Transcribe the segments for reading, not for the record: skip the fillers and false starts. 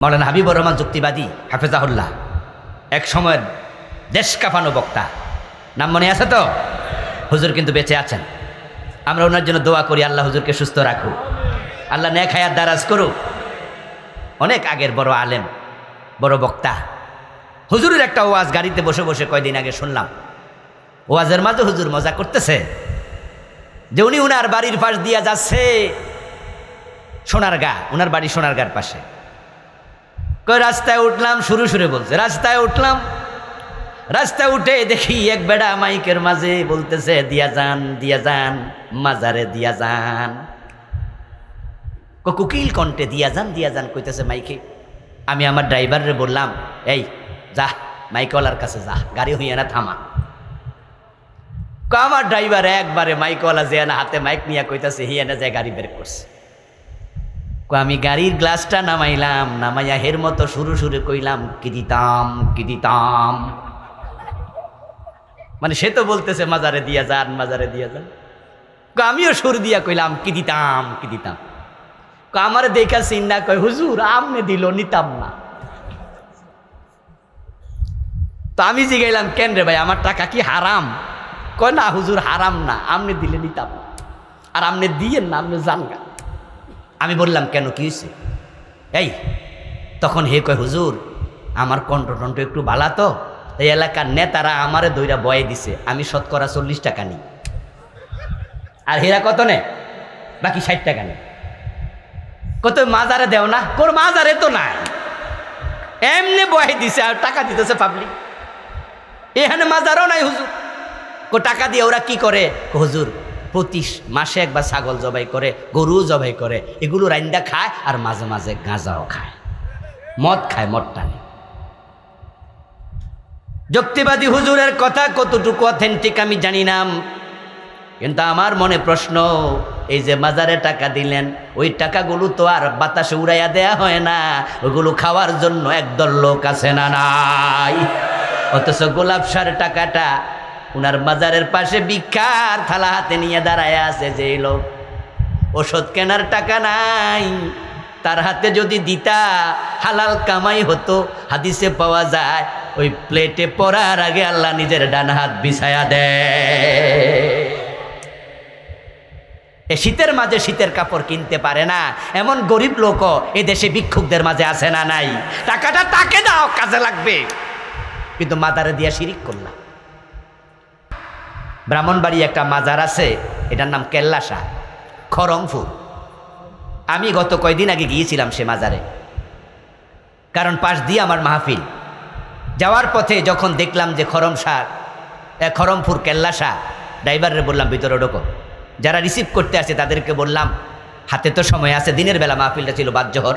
মাওলানা হাবিবুর রহমান যুক্তিবাদী হাফেজাহুল্লাহ এক সময়ের দেশ কাঁপানো বক্তা, নাম মনে আছে তো? হুজুর কিন্তু বেঁচে আছেন। আমরা ওনার জন্য দোয়া করি, আল্লাহ হুজুরকে সুস্থ রাখুক, আল্লাহ নেক হায়াত দারাজ করুক। অনেক আগের বড় আলেম, বড় বক্তা। হুজুরের একটা ওয়াজ গাড়িতে বসে বসে কয়দিন আগে শুনলাম। ওয়াজের মাঝে হুজুর মজা করতেছে যে উনি উনার বাড়ির পাশ দিয়া যাচ্ছে সোনারগাঁ, উনার বাড়ি সোনারগাঁর পাশে। কই রাস্তায় উঠলাম, শুরু বলছে রাস্তায় উঠলাম, রাস্তায় উঠে দেখি এক বেড়া মাইকের মাঝে বলতেছে দিয়া যান মাজারে দিয়া যান। কুকিল কণ্ঠে দিয়া যান কইতেছে মাইকে। আমি আমার ড্রাইভারে বললাম, এই যা মাইকওয়ালার কাছে যা, গাড়ি হইয়া না থামা। আমার ড্রাইভার একবারে মাইকওয়ালা যে না হাতে মাইক নিয়ে কইতেছে হিয়া না যায় গাড়ি বের করছে। আমি গাড়ির গ্লাসটা নামাইলাম, নামাইয়া হের মতো শুরু কইলাম কি দিতাম। মানে সে তো বলতেছে মাজারে দিয়া যান। আমিও সুর দিয়া কইলাম কি দিতাম। আমার দেখা চিন্তা কয় হুজুর আমনে দিল নিতাম না। তো আমি জিগাইলাম কেন রে ভাই, আমার টাকা কি হারাম? কয় না হুজুর হারাম না, আমনে দিলে নিতাম না, আর আমনে দিয়েন না, আমনে জানগা। আমি বললাম কেন, কি হয়েছে? এই তখন হে কয় হুজুর আমার কণ্ঠ একটু বালা তো, এই এলাকার নেতারা আমারে দইরা বয়ে দিছে, আমি শতকরা 40 টাকা নিই, আর হেরা কত নেয়? বাকি 60 টাকা নেয়। কত মাজারে দেও না? কোন মাজারে তো নাই, এমনি বয়ে দিছে আর টাকা দিতেছে পাবলিক। এখানে মাজারও নাই হুজুর। টাকা দিয়ে ওরা কি করে? হুজুর প্রতি মাসে একবার ছাগল জবাই করে, গরু জবাই করে, এগুলো রাইন্দা খায়, আর মাঝে মাঝে গাঁজাও খায়, মদ খায়, মদ টানে। যুক্তিবাদী হুজুরের কথা কতটুকু অথেন্টিক আমি জানি না, কিন্তু আমার মনে প্রশ্ন, এই যে মাজারে টাকা দিলেন, ওই টাকাগুলো তো আর বাতাসে উড়াইয়া দেয়া হয় না, ওগুলো খাওয়ার জন্য একদল লোক আছে না নাই? অথচ গোলাপ সার টাকাটা উনার মাজারের পাশে ভিক্ষার থালা হাতে নিয়ে দাঁড়ায় আছে যে লোক, ওষুধ কেনার টাকা নাই, তার হাতে যদি দিতা হালাল কামাই হতো। হাদিসে পাওয়া যায় ওই প্লেটে পড়ার আগে আল্লাহ নিজের ডান হাত বিছায়া দেয়। এ শীতের মাঝে শীতের কাপড় কিনতে পারে না এমন গরিব লোকও এ দেশে ভিক্ষুকদের মাঝে আছে না নাই? টাকাটা তাকে দাও, কাজে লাগবে, কিন্তু মাজারে দিয়া শিরিক করলাম। ব্রাহ্মণবাড়ি একটা মাজার আছে, এটার নাম কেল্লাসা, খরমপুর। আমি গত কয়দিন আগে গিয়েছিলাম সে মাজারে, কারণ পাশ দিয়ে আমার মাহফিল। যাওয়ার পথে যখন দেখলাম যে খরমপুর কেল্লাসা, ড্রাইভারে বললাম ভিতরে ঢোকো। যারা রিসিভ করতে আসে তাদেরকে বললাম হাতে তো সময় আছে, দিনের বেলা মাহফিলটা ছিল বাদ জোহর,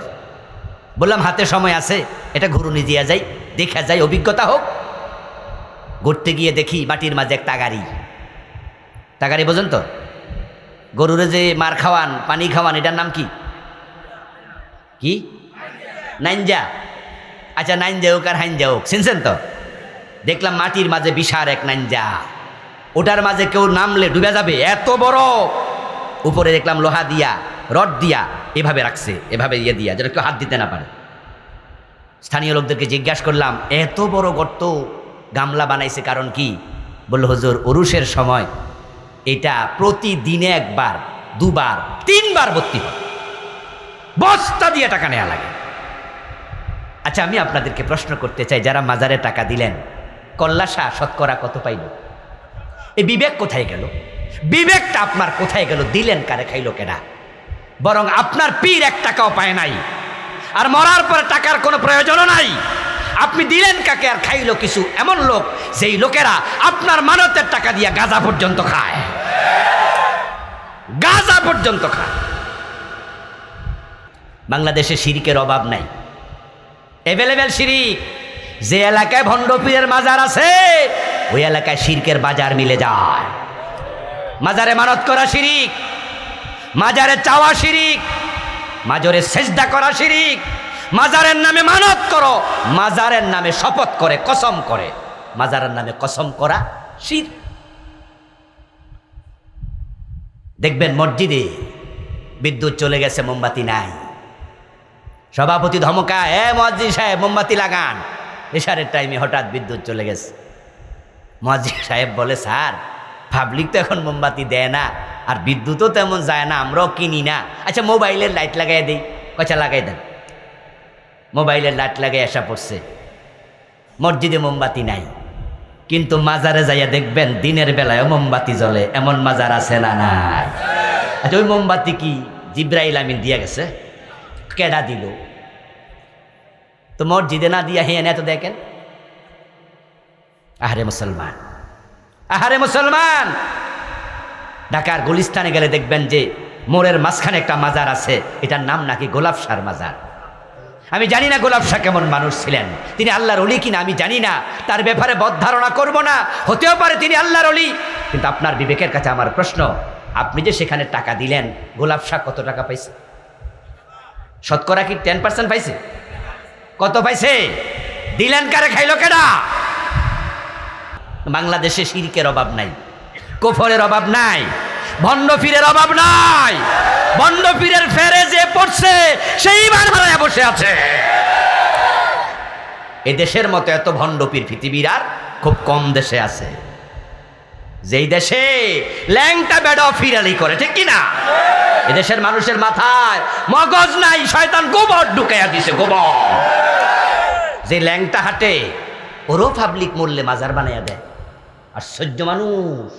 বললাম হাতে সময় আছে, এটা ঘুরুনি দিয়া যাই, দেখা যায়, অভিজ্ঞতা হোক। ঘুরতে গিয়ে দেখি মাটির মাঝে এক তাগারি বোঝেন তো, গরুরে যে মার খাওয়ান, পানি খাওয়ান, এটার নাম কি? নাইনজা। আচ্ছা নাইনজা হোক আর হাইনজা হোক, চিনছেন তো? দেখলাম মাটির মাঝে বিশাল এক নাইনজা, ওটার মাঝে কেউ নামলে ডুবে যাবে, এত বড়। উপরে দেখলাম লোহা দিয়া, রড দিয়া এভাবে রাখছে, এভাবে ইয়ে দিয়া, যেটা কেউ হাত দিতে না পারে। স্থানীয় লোকদেরকে জিজ্ঞাসা করলাম এত বড় গর্ত গামলা বানাইছে কারণ কি? বলল হুজুর উরুষের সময় এটা প্রতিদিনে একবার, দুবার, 3 বার ভর্তি হয়, বস্তা দিয়ে টাকা নেওয়া লাগে। আচ্ছা আমি আপনাদেরকে প্রশ্ন করতে চাই, যারা মাজারে টাকা দিলেন, কল্লাসা শতকরা কত পাইল? এই বিবেক কোথায় গেল? বিবেকটা আপনার কোথায় গেল? দিলেন কারে, খাইল কেডা? বরং আপনার পীর 1 টাকাও পায় নাই, আর মরার পরে টাকার কোনো প্রয়োজনও নাই। আপনি দিলেন কাকে আর খাইল কিছু এমন লোক, যেই লোকেরা আপনার মানতের টাকা দিয়ে গাঁজা পর্যন্ত খায়, গাঁজা পর্যন্ত খায়। বাংলাদেশে শিরিকের অভাব নাই, এভেলেবেল শিরিক। যে এলাকায় ভণ্ড পীরের মাজার আছে ওই এলাকায় শিরকের বাজার মিলে যায়। মাজারে মানত করা শিরিক, মাজারে চাওয়া শিরিক, মাজারে সেজদা করা শিরিক। মাজারের নামে মানত করো, মাজারের নামে শপথ করে, কসম করে, মাজারের নামে কসম করা শিরক। দেখবেন মসজিদে বিদ্যুৎ চলে গেছে, মোমবাতি নাই, সভাপতি ধমকায়, মুয়াজ্জিন সাহেব মোমবাতি লাগান। এশারের টাইমে হঠাৎ বিদ্যুৎ চলে গেছে। মুয়াজ্জিন সাহেব বলে, স্যার পাবলিক তো এখন মোমবাতি দেয় না, আর বিদ্যুৎও তেমন যায় না, আমরাও কিনি না, আচ্ছা মোবাইলের লাইট লাগাই দিই। কয়টা লাগাই দেন। মোবাইলের লাইট লাগাই আসা পড়ছে। মসজিদে মোমবাতি নাই, কিন্তু মাজারে যাইয়া দেখবেন দিনের বেলায় মোমবাতি জ্বলে, এমন মাজার আছে না নাই? আচ্ছা ওই মোমবাতি কি জিব্রাইল আমিন দিয়া গেছে? কেডা দিল? তো মসজিদে না দিয়া হেন এত দেখেন। আহারে মুসলমান, আহারে মুসলমান, ঢাকার গুলিস্তানে গেলে দেখবেন যে মোড়ের মাঝখানে একটা মাজার আছে, এটার নাম নাকি গোলাপ শাহর মাজার। আমি জানি না গোলাপ শাহ কেমন মানুষ ছিলেন, তিনি আল্লাহর ওলি কিনা আমি জানি না, তার ব্যাপারে বদ ধারণা করবো না, হতেও পারে তিনি আল্লাহর ওলি। কিন্তু আপনার বিবেকের কাছে আমার প্রশ্ন, আপনি যে সেখানে টাকা দিলেন, গোলাপ শাহ কত টাকা পাইছে? শতকরা কি 10% পাইছে? কত পাইছে? দিলেন কারে, খাইলো কেডা? বাংলাদেশে শিরকের অভাব নাই, কুফরের অভাব নাই, ভণ্ড পীরের অভাব নাই। ভণ্ড পীরের ফেরে যে পড়ছে সেই ইমান হারায় বসে আছে। এই দেশের মতো এত ভণ্ড পীর পৃথিবীর আর খুব কম দেশে আছে, যেই দেশে ল্যাংটা বেড়া ফিরালি করে, ঠিক কিনা? এদেশের মানুষের মাথায় মগজ নাই, শয়তান গোবর ঢুকাইয়া দিছে, গোবর। যে ল্যাংটা হাঁটে ওরও পাবলিক মূল্যে মাজার বানাইয়া দেয়। আশ্চর্য মানুষ,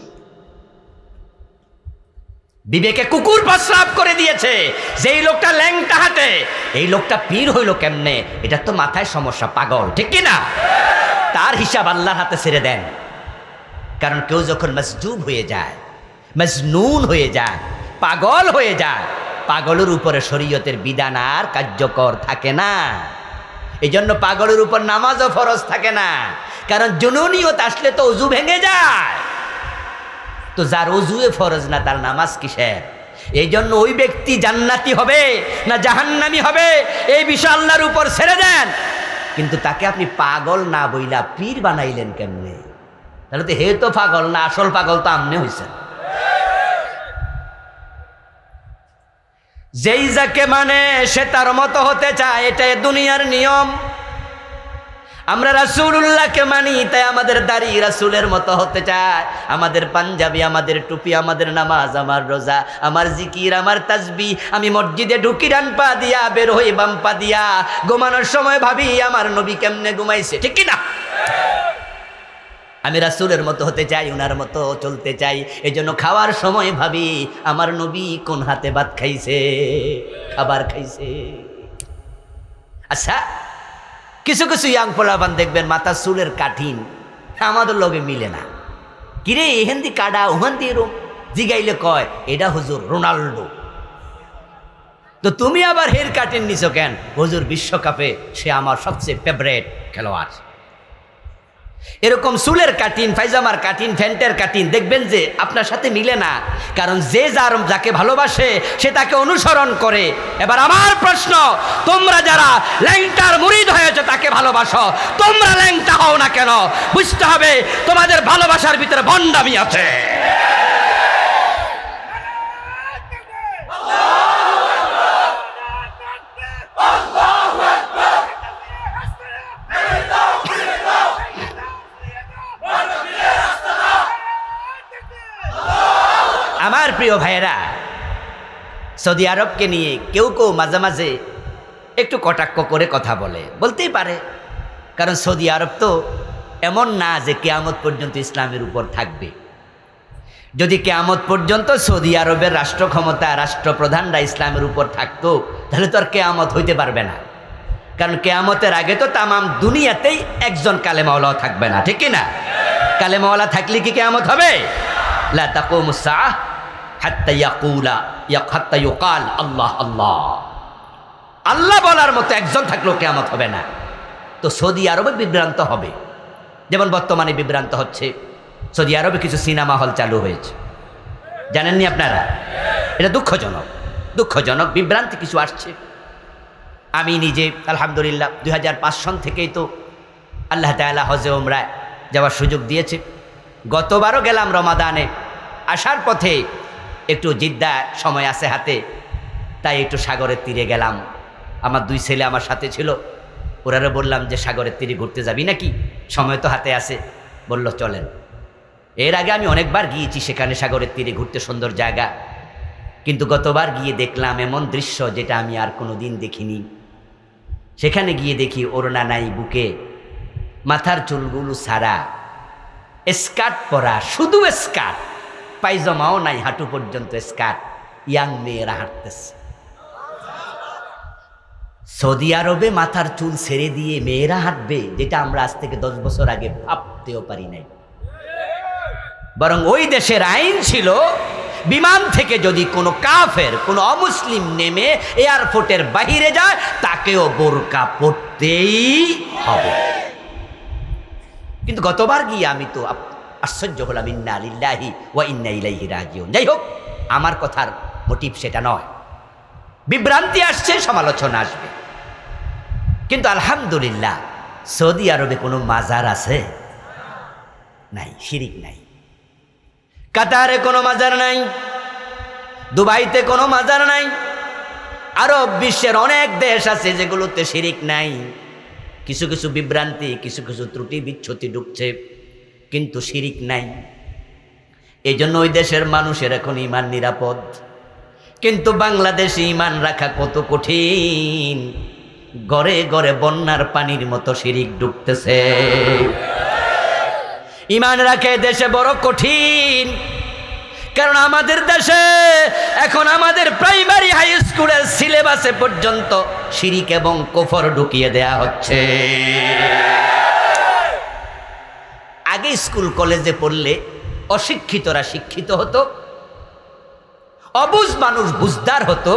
বিবেকে কুকুর প্রস্রাব করে দিয়েছে। যেই লোকটা ল্যাংটা হাঁটে, এই লোকটা পীর হইল কেমনে? এটা তো মাথায় সমস্যা, পাগল, ঠিক কিনা? তার হিসাব আল্লাহর হাতে ছেড়ে দেন। কারণ কেউ যখন মজজুব হয়ে যায়, মজনুন হয়ে যায়, পাগল হয়ে যায়, পাগলের উপরে শরীয়তের বিধান আর কার্যকর থাকে না। এই জন্য পাগলের উপর নামাজও ফরজ থাকে না, কারণ জুনুনিয়ত আসলে তো ওযু ভেঙে যায়। তো যার ওযুয়ে ফরজ না, তার নামাজ কিসের? এই জন্য ওই ব্যক্তি জান্নাতি হবে না জাহান্নামী হবে, এই বিষয় আল্লাহর উপর ছেড়ে দেন। কিন্তু তাকে আপনি পাগল না বইলা পীর বানাইলেন কেমনে? তাহলে তো হে তো পাগল না, আসল পাগল তো আপনি হইছেন। যেই যাকে মানে সে তার মতো হতে চায়, এটাই দুনিয়ার নিয়ম। আমরা রাসূলুল্লাহকে মানি, তাই আমাদের দাড়ি রাসূলের মতো হতে চায়, আমাদের পাঞ্জাবি, আমাদের টুপি, আমাদের নামাজ, আমার রোজা, আমার জিকির, আমার তাসবিহ। আমি মসজিদে ঢুকি ডান পা দিয়া, বের হই বাম পা দিয়া। ঘুমানোর সময় ভাবি আমার নবী কেমনে ঘুমাইছে, ঠিক কি না? আমি রাসূলের মতো হতে চাই, উনার মতো চলতে চাই। এই জন্য খাওয়ার সময় ভাবি আমার নবী কোন হাতে ভাত খাইছে, খাবার খাইছে। আচ্ছা, কিছু কিছু ইয়াং পোলাপান দেখবেন মাথা চুলের কাঠিন, আমাদের লগে মিলে না। কিরে এহেন্দি কাডা ওহান্দি এরম জিগাইলে কয় এটা হুজুর রোনাল্ডো। তো তুমি আবার হের কাটিন নিছো কেন? হুজুর বিশ্বকাপে সে আমার সবচেয়ে ফেভারিট খেলোয়াড়। এরকম চুলের কাটিন, পায়জামার কাটিন, প্যান্টের কাটিন দেখবেন যে আপনার সাথে মিলে না, কারণ যে যাকে ভালোবাসে সে তাকে অনুসরণ করে। এবার আমার প্রশ্ন, তোমরা যারা ল্যাংটার মুরিদ হয়েছে তাকে ভালোবাসো, তোমরা ল্যাংটা হও না কেন? বুঝতে হবে তোমাদের ভালোবাসার ভিতরে ভণ্ডামি আছে। আমার প্রিয় ভাইয়েরা, সৌদি আরবকে নিয়ে কেউ কেউ মাঝে মাঝে একটু কটাক্ষ করে কথা বলতেই পারে, কারণ সৌদি আরব তো এমন না যে কিয়ামত পর্যন্ত ইসলামের উপর থাকবে। যদি কিয়ামত পর্যন্ত সৌদি আরবের রাষ্ট্র ক্ষমতা, রাষ্ট্রপ্রধানরা ইসলামের উপর থাকতো, তাহলে তো আর কিয়ামত হইতে পারবে না। কারণ কিয়ামতের আগে তো তামাম দুনিয়াতেই একজন কালেমাওয়ালাও থাকবে না, ঠিক কিনা? কালেমাওয়ালা থাকলে কি কিয়ামত হবে? লা তাকুমুস সাআহ হাত্তা ইউকাল আল্লাহ আল্লাহ। আল্লাহ বলার মতো একজন থাকলেও কিয়ামত হবে না। তো সৌদি আরবে বিভ্রান্ত হবে, যেমন বর্তমানে বিভ্রান্ত হচ্ছে। সৌদি আরবে কিছু সিনেমা হল চালু হয়েছে, জানেননি আপনারা? এটা দুঃখজনক বিভ্রান্তি কিছু আসছে। আমি নিজে আলহামদুলিল্লাহ 2005 সন থেকেই তো আল্লাহ তাআলা হজে উমরায় যাওয়ার সুযোগ দিয়েছে। গতবারও গেলাম রমাদানে, আসার পথে একটু জিদ্দা সময় আছে হাতে, তাই একটু সাগরের তীরে গেলাম। আমার 2 ছেলে আমার সাথে ছিল, ওরারে বললাম যে সাগরের তীরে ঘুরতে যাবি নাকি, সময় তো হাতে আছে। বলল চলেন। এর আগে আমি অনেকবার গিয়েছি সেখানে, সাগরের তীরে ঘুরতে, সুন্দর জায়গা। কিন্তু গতবার গিয়ে দেখলাম এমন দৃশ্য যেটা আমি আর কোনো দিন দেখিনি। সেখানে গিয়ে দেখি ওড়না নাই বুকে, মাথার চুলগুলো সারা, স্কার্ট পরা, শুধু স্কার্ট, পায়জামাও নাই, হাঁটু পর্যন্ত স্কার্ট, ইয়াং মেয়েরা হাঁটতেছে। সৌদি আরবে মাথার চুল ছেড়ে দিয়ে মেয়েরা হাঁটবে, যেটা আমরা আজ থেকে 10 বছর আগে ভাবতেও পারি নাই। বরং ওই দেশের আইন ছিল, বিমান থেকে যদি কোনো কাফের, কোনো অমুসলিম নেমে এয়ারপোর্টের বাহিরে যায়, তাকেও বোরকা পরতেই হবে। কিন্তু গতবার গিয়ে আমি তো আশ্চর্য হলাম, ইন্না লিল্লাহি ওয়া ইন্না ইলাইহি রাজিউন। যাই হোক, আমার কথার মোটিভ সেটা নয়। বিভ্রান্তি আসছে, সমালোচনা আসবে, কিন্তু আলহামদুলিল্লাহ সৌদি আরবে কোনো মাজার আছে? নাই, শিরিক নাই। কাতারে কোনো মাজার নাই, দুবাইতে কোনো মাজার নাই, আরব বিশ্বের অনেক দেশ আছে যেগুলোতে শিরিক নাই। কিছু কিছু বিভ্রান্তি, কিছু কিছু ত্রুটি বিচ্ছুতি ঢুকছে, কিন্তু শিরিক নাই। এই জন্য ওই দেশের মানুষের এখন ঈমান নিরাপদ। কিন্তু বাংলাদেশে ঈমান রাখা কত কঠিন। ঘরে ঘরে বন্যার পানির মতো শিরিক ঢুকতেছে। ঈমান রাখে দেশে বড় কঠিন, কারণ আমাদের দেশে এখন আমাদের প্রাইমারি হাই স্কুলের সিলেবাসে পর্যন্ত শিরিক এবং কুফর ঢুকিয়ে দেয়া হচ্ছে। আগে স্কুল কলেজে পড়লে অশিক্ষিতরা শিক্ষিত হতো, অবুঝ মানুষ বুঝদার হতো।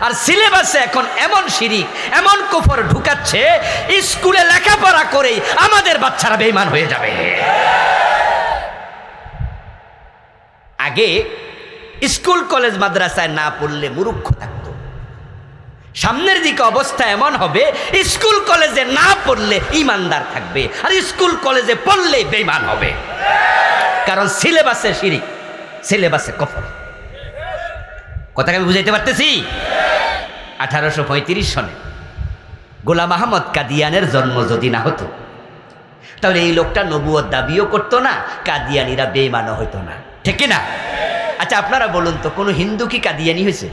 আর সিলেবাসে এখন এমন শিরিক, এমন কুফর ঢুকাচ্ছে, স্কুলে লেখাপড়া করেই আমাদের বাচ্চারা বেঈমান হয়ে যাবে। আগে স্কুল কলেজ মাদ্রাসায় না পড়লে মূর্খ থাকতো, সামনের দিকে অবস্থা এমন হবে স্কুল কলেজে না পড়লে ঈমানদার থাকবে, আর স্কুল কলেজে পড়লে বেঈমান হবে। কারণ সিলেবাসে শিরিক, সিলেবাসে কুফর। কথাকে আমি বুঝাইতে পারতেছি? 1835 সনে গোলাম আহমদ কাদিয়ানের জন্ম যদি না হতো, তাহলে এই লোকটা নবুয়ত দাবিও করতো না, কাদিয়ানিরা বেঈমানও হইতো না, ঠিক না? আচ্ছা আপনারা বলুন তো, কোনো হিন্দু কি কাদিয়ানি হয়েছে?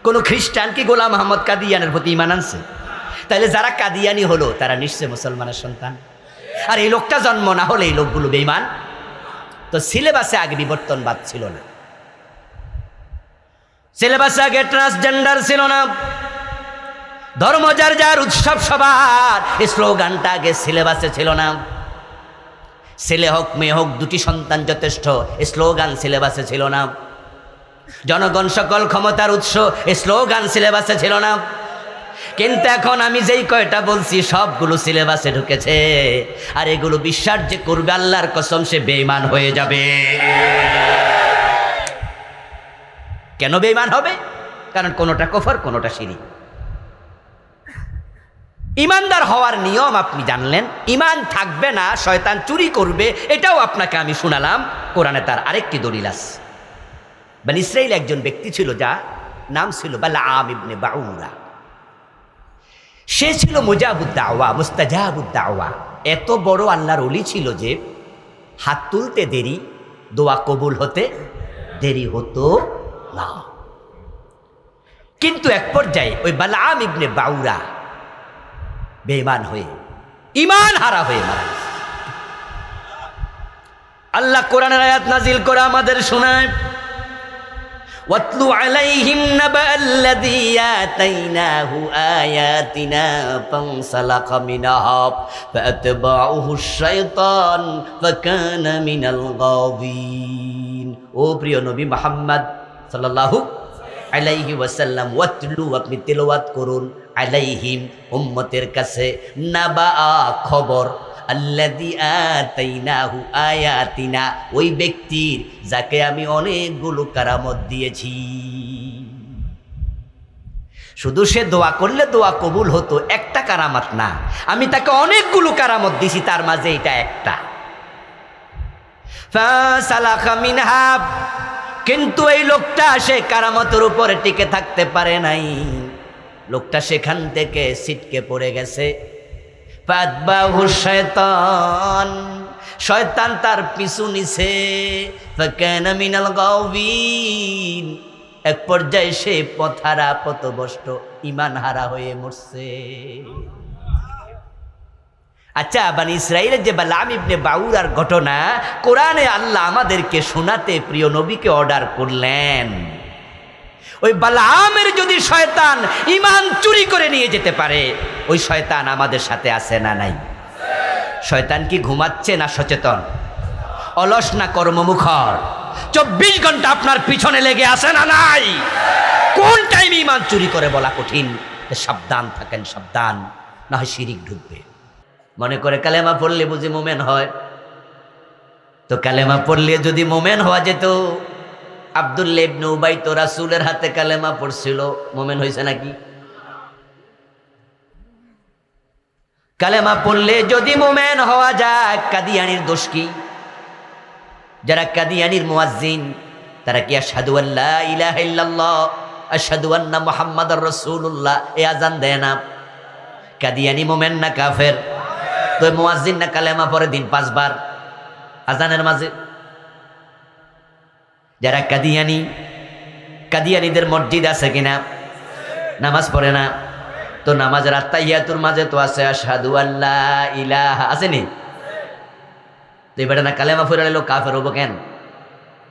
কোনো খ্রিস্টান কি গোলাম আহমদ কাদিয়ানের প্রতি ঈমান আনছে? তাহলে যারা কাদিয়ানি হলো তারা নিশ্চয় মুসলমানের সন্তান। আর এই লোকটা জন্ম না হলে এই লোকগুলো বেঈমান। তো সিলেবাসে আগে বিবর্তনবাদ ছিল না, সিলেবাসে আগে ট্রান্সজেন্ডার ছিল না, ধর্ম যার যার, উৎসব সবার, এই স্লোগানটা আগে সিলেবাসে ছিল না। ছেলে হোক মেয়ে হোক, দুটি সন্তান যথেষ্ট, এই স্লোগান সিলেবাসে ছিল না। জনগণ সকল ক্ষমতার উৎস, এই স্লোগান সিলেবাসে ছিল না। কিন্তু এখন আমি যেই কয়টা বলছি সবগুলো সিলেবাসে ঢুকেছে, আর এগুলো বিশ্বাস যে করবে আল্লাহর কসম সে বেঈমান হয়ে যাবে। কেন বেঈমান হবে? কারণ কোনোটা কুফর, কোনোটা শিরিক। ঈমানদার হওয়ার নিয়ম আপনি জানলেন, ঈমান থাকবে না, শয়তান চুরি করবে, এটাও আপনাকে আমি শোনালাম। কোরআনে তার আরেকটি দলিল আছে। বনি ইসরাইল একজন ব্যক্তি ছিল, যা নাম ছিল বালাআম ইবনে বাউরা। সে ছিল মুজাবুদ দাওয়া, মুস্তাজাবুদ দাওয়া। এত বড় আল্লাহর ওলি ছিল যে হাত তুলতে দেরি, দোয়া কবুল হতে দেরি হতো না। কিন্তু এক পর্যায়ে ওই বালাআম ইবনে বাউরা বেঈমান হয়ে, ঈমান হারা হয়ে মারা গেছে। আল্লাহ কোরআনের আয়াত নাজিল করে আমাদের শোনায়, ওয়াতলু আলাইহিম নাবাল্লাযী আতাইনাহু আয়াতিনা ফানসালাকা মিনহা ফাআতবাউহু শাইতান ফাকানা মিনাল গাওয়িন। ও প্রিয় নবী মুহাম্মদ সাল্লাল্লাহু আলাইহি ওয়াসাল্লাম, ওয়াতলু, আপনি তেলাওয়াত করুন, আলাইহিম, উম্মতের কাছে, নাবা, খবর, আল্লাযী আতাইনাহু আয়াতিনা, ওই ব্যক্তির যাকে আমি অনেকগুলো কারামত দিয়েছি। শুধু সে দোয়া করলে দোয়া কবুল হতো, একটা কারামত না, আমি তাকে অনেকগুলো কারামত দিছি, তার মাঝে এটা একটা। ফাসালাকা মিনহা, কিন্তু এই লোকটা সে কারামতের উপরে টিকে থাকতে পারে নাই। লোকটা সেখান থেকে ছিটকে পড়ে গেছে। ফাতবাহু শয়তান, শয়তান তার পিছু নিছে। ফাকানা মিনাল গাওয়িন, এক পর্যায়ে সে পথহারা পথভ্রষ্ট ঈমান হারা হয়ে মরছে। আচ্ছা, বানি ইসরাইলের যে বালাম ইবনে বাউরার ঘটনা কোরআনে আল্লাহ আমাদেরকে শোনাতে প্রিয় নবীকে অর্ডার করলেন। ওই বালামের যদি শয়তান ঈমান চুরি করে নিয়ে যেতে পারে, ওই শয়তান আমাদের সাথে আছে না নাই? শয়তান কি ঘুমাচ্ছে না সচেতন? অলস না কর্মমুখর? 24 ঘন্টা আপনার পিছনে লেগে আছে না নাই? কোন টাইমে ঈমান চুরি করে বলা কঠিন। সাবধান থাকেন, সাবধান, না হয় শিরিক ঢুকবে। মনে করে কালেমা পড়লে বুঝি মোমেন হয়, তো কালেমা পড়লে যদি মোমেন হওয়া যেত, আব্দুল্লাহ ইবনে উবাই তো রাসূলের হাতে কালেমা পড়ছিল, মোমেন হয়েছে নাকি? কালেমা পড়লে যদি মোমেন হওয়া যায়, কাদিয়ানির দোষ কি? যারা কাদিয়ানির মুয়াজ্জিন তারা কি আশহাদু আল্লা ইলাহা ইল্লাল্লাহ আশহাদু আন্না মুহাম্মাদুর রাসূলুল্লাহ এই আযান দেয় না? কাদিয়ানি মোমেন না কাফের? তো মুয়াজ্জিন না কালেমা পড়ে দিন 5 বার আযানের মাঝে? যারা কাদিয়ানি, কাদিয়ানিদের মসজিদ আছে কিনা? নামাজ পড়ে না, তো নামাজের আত্তাহিয়াতুর মাঝে তো আছে আশহাদু আল্লা ইলাহা, আসেনি? তো এবার না কালেমা পড়ে এলো কাফের হবো কেন?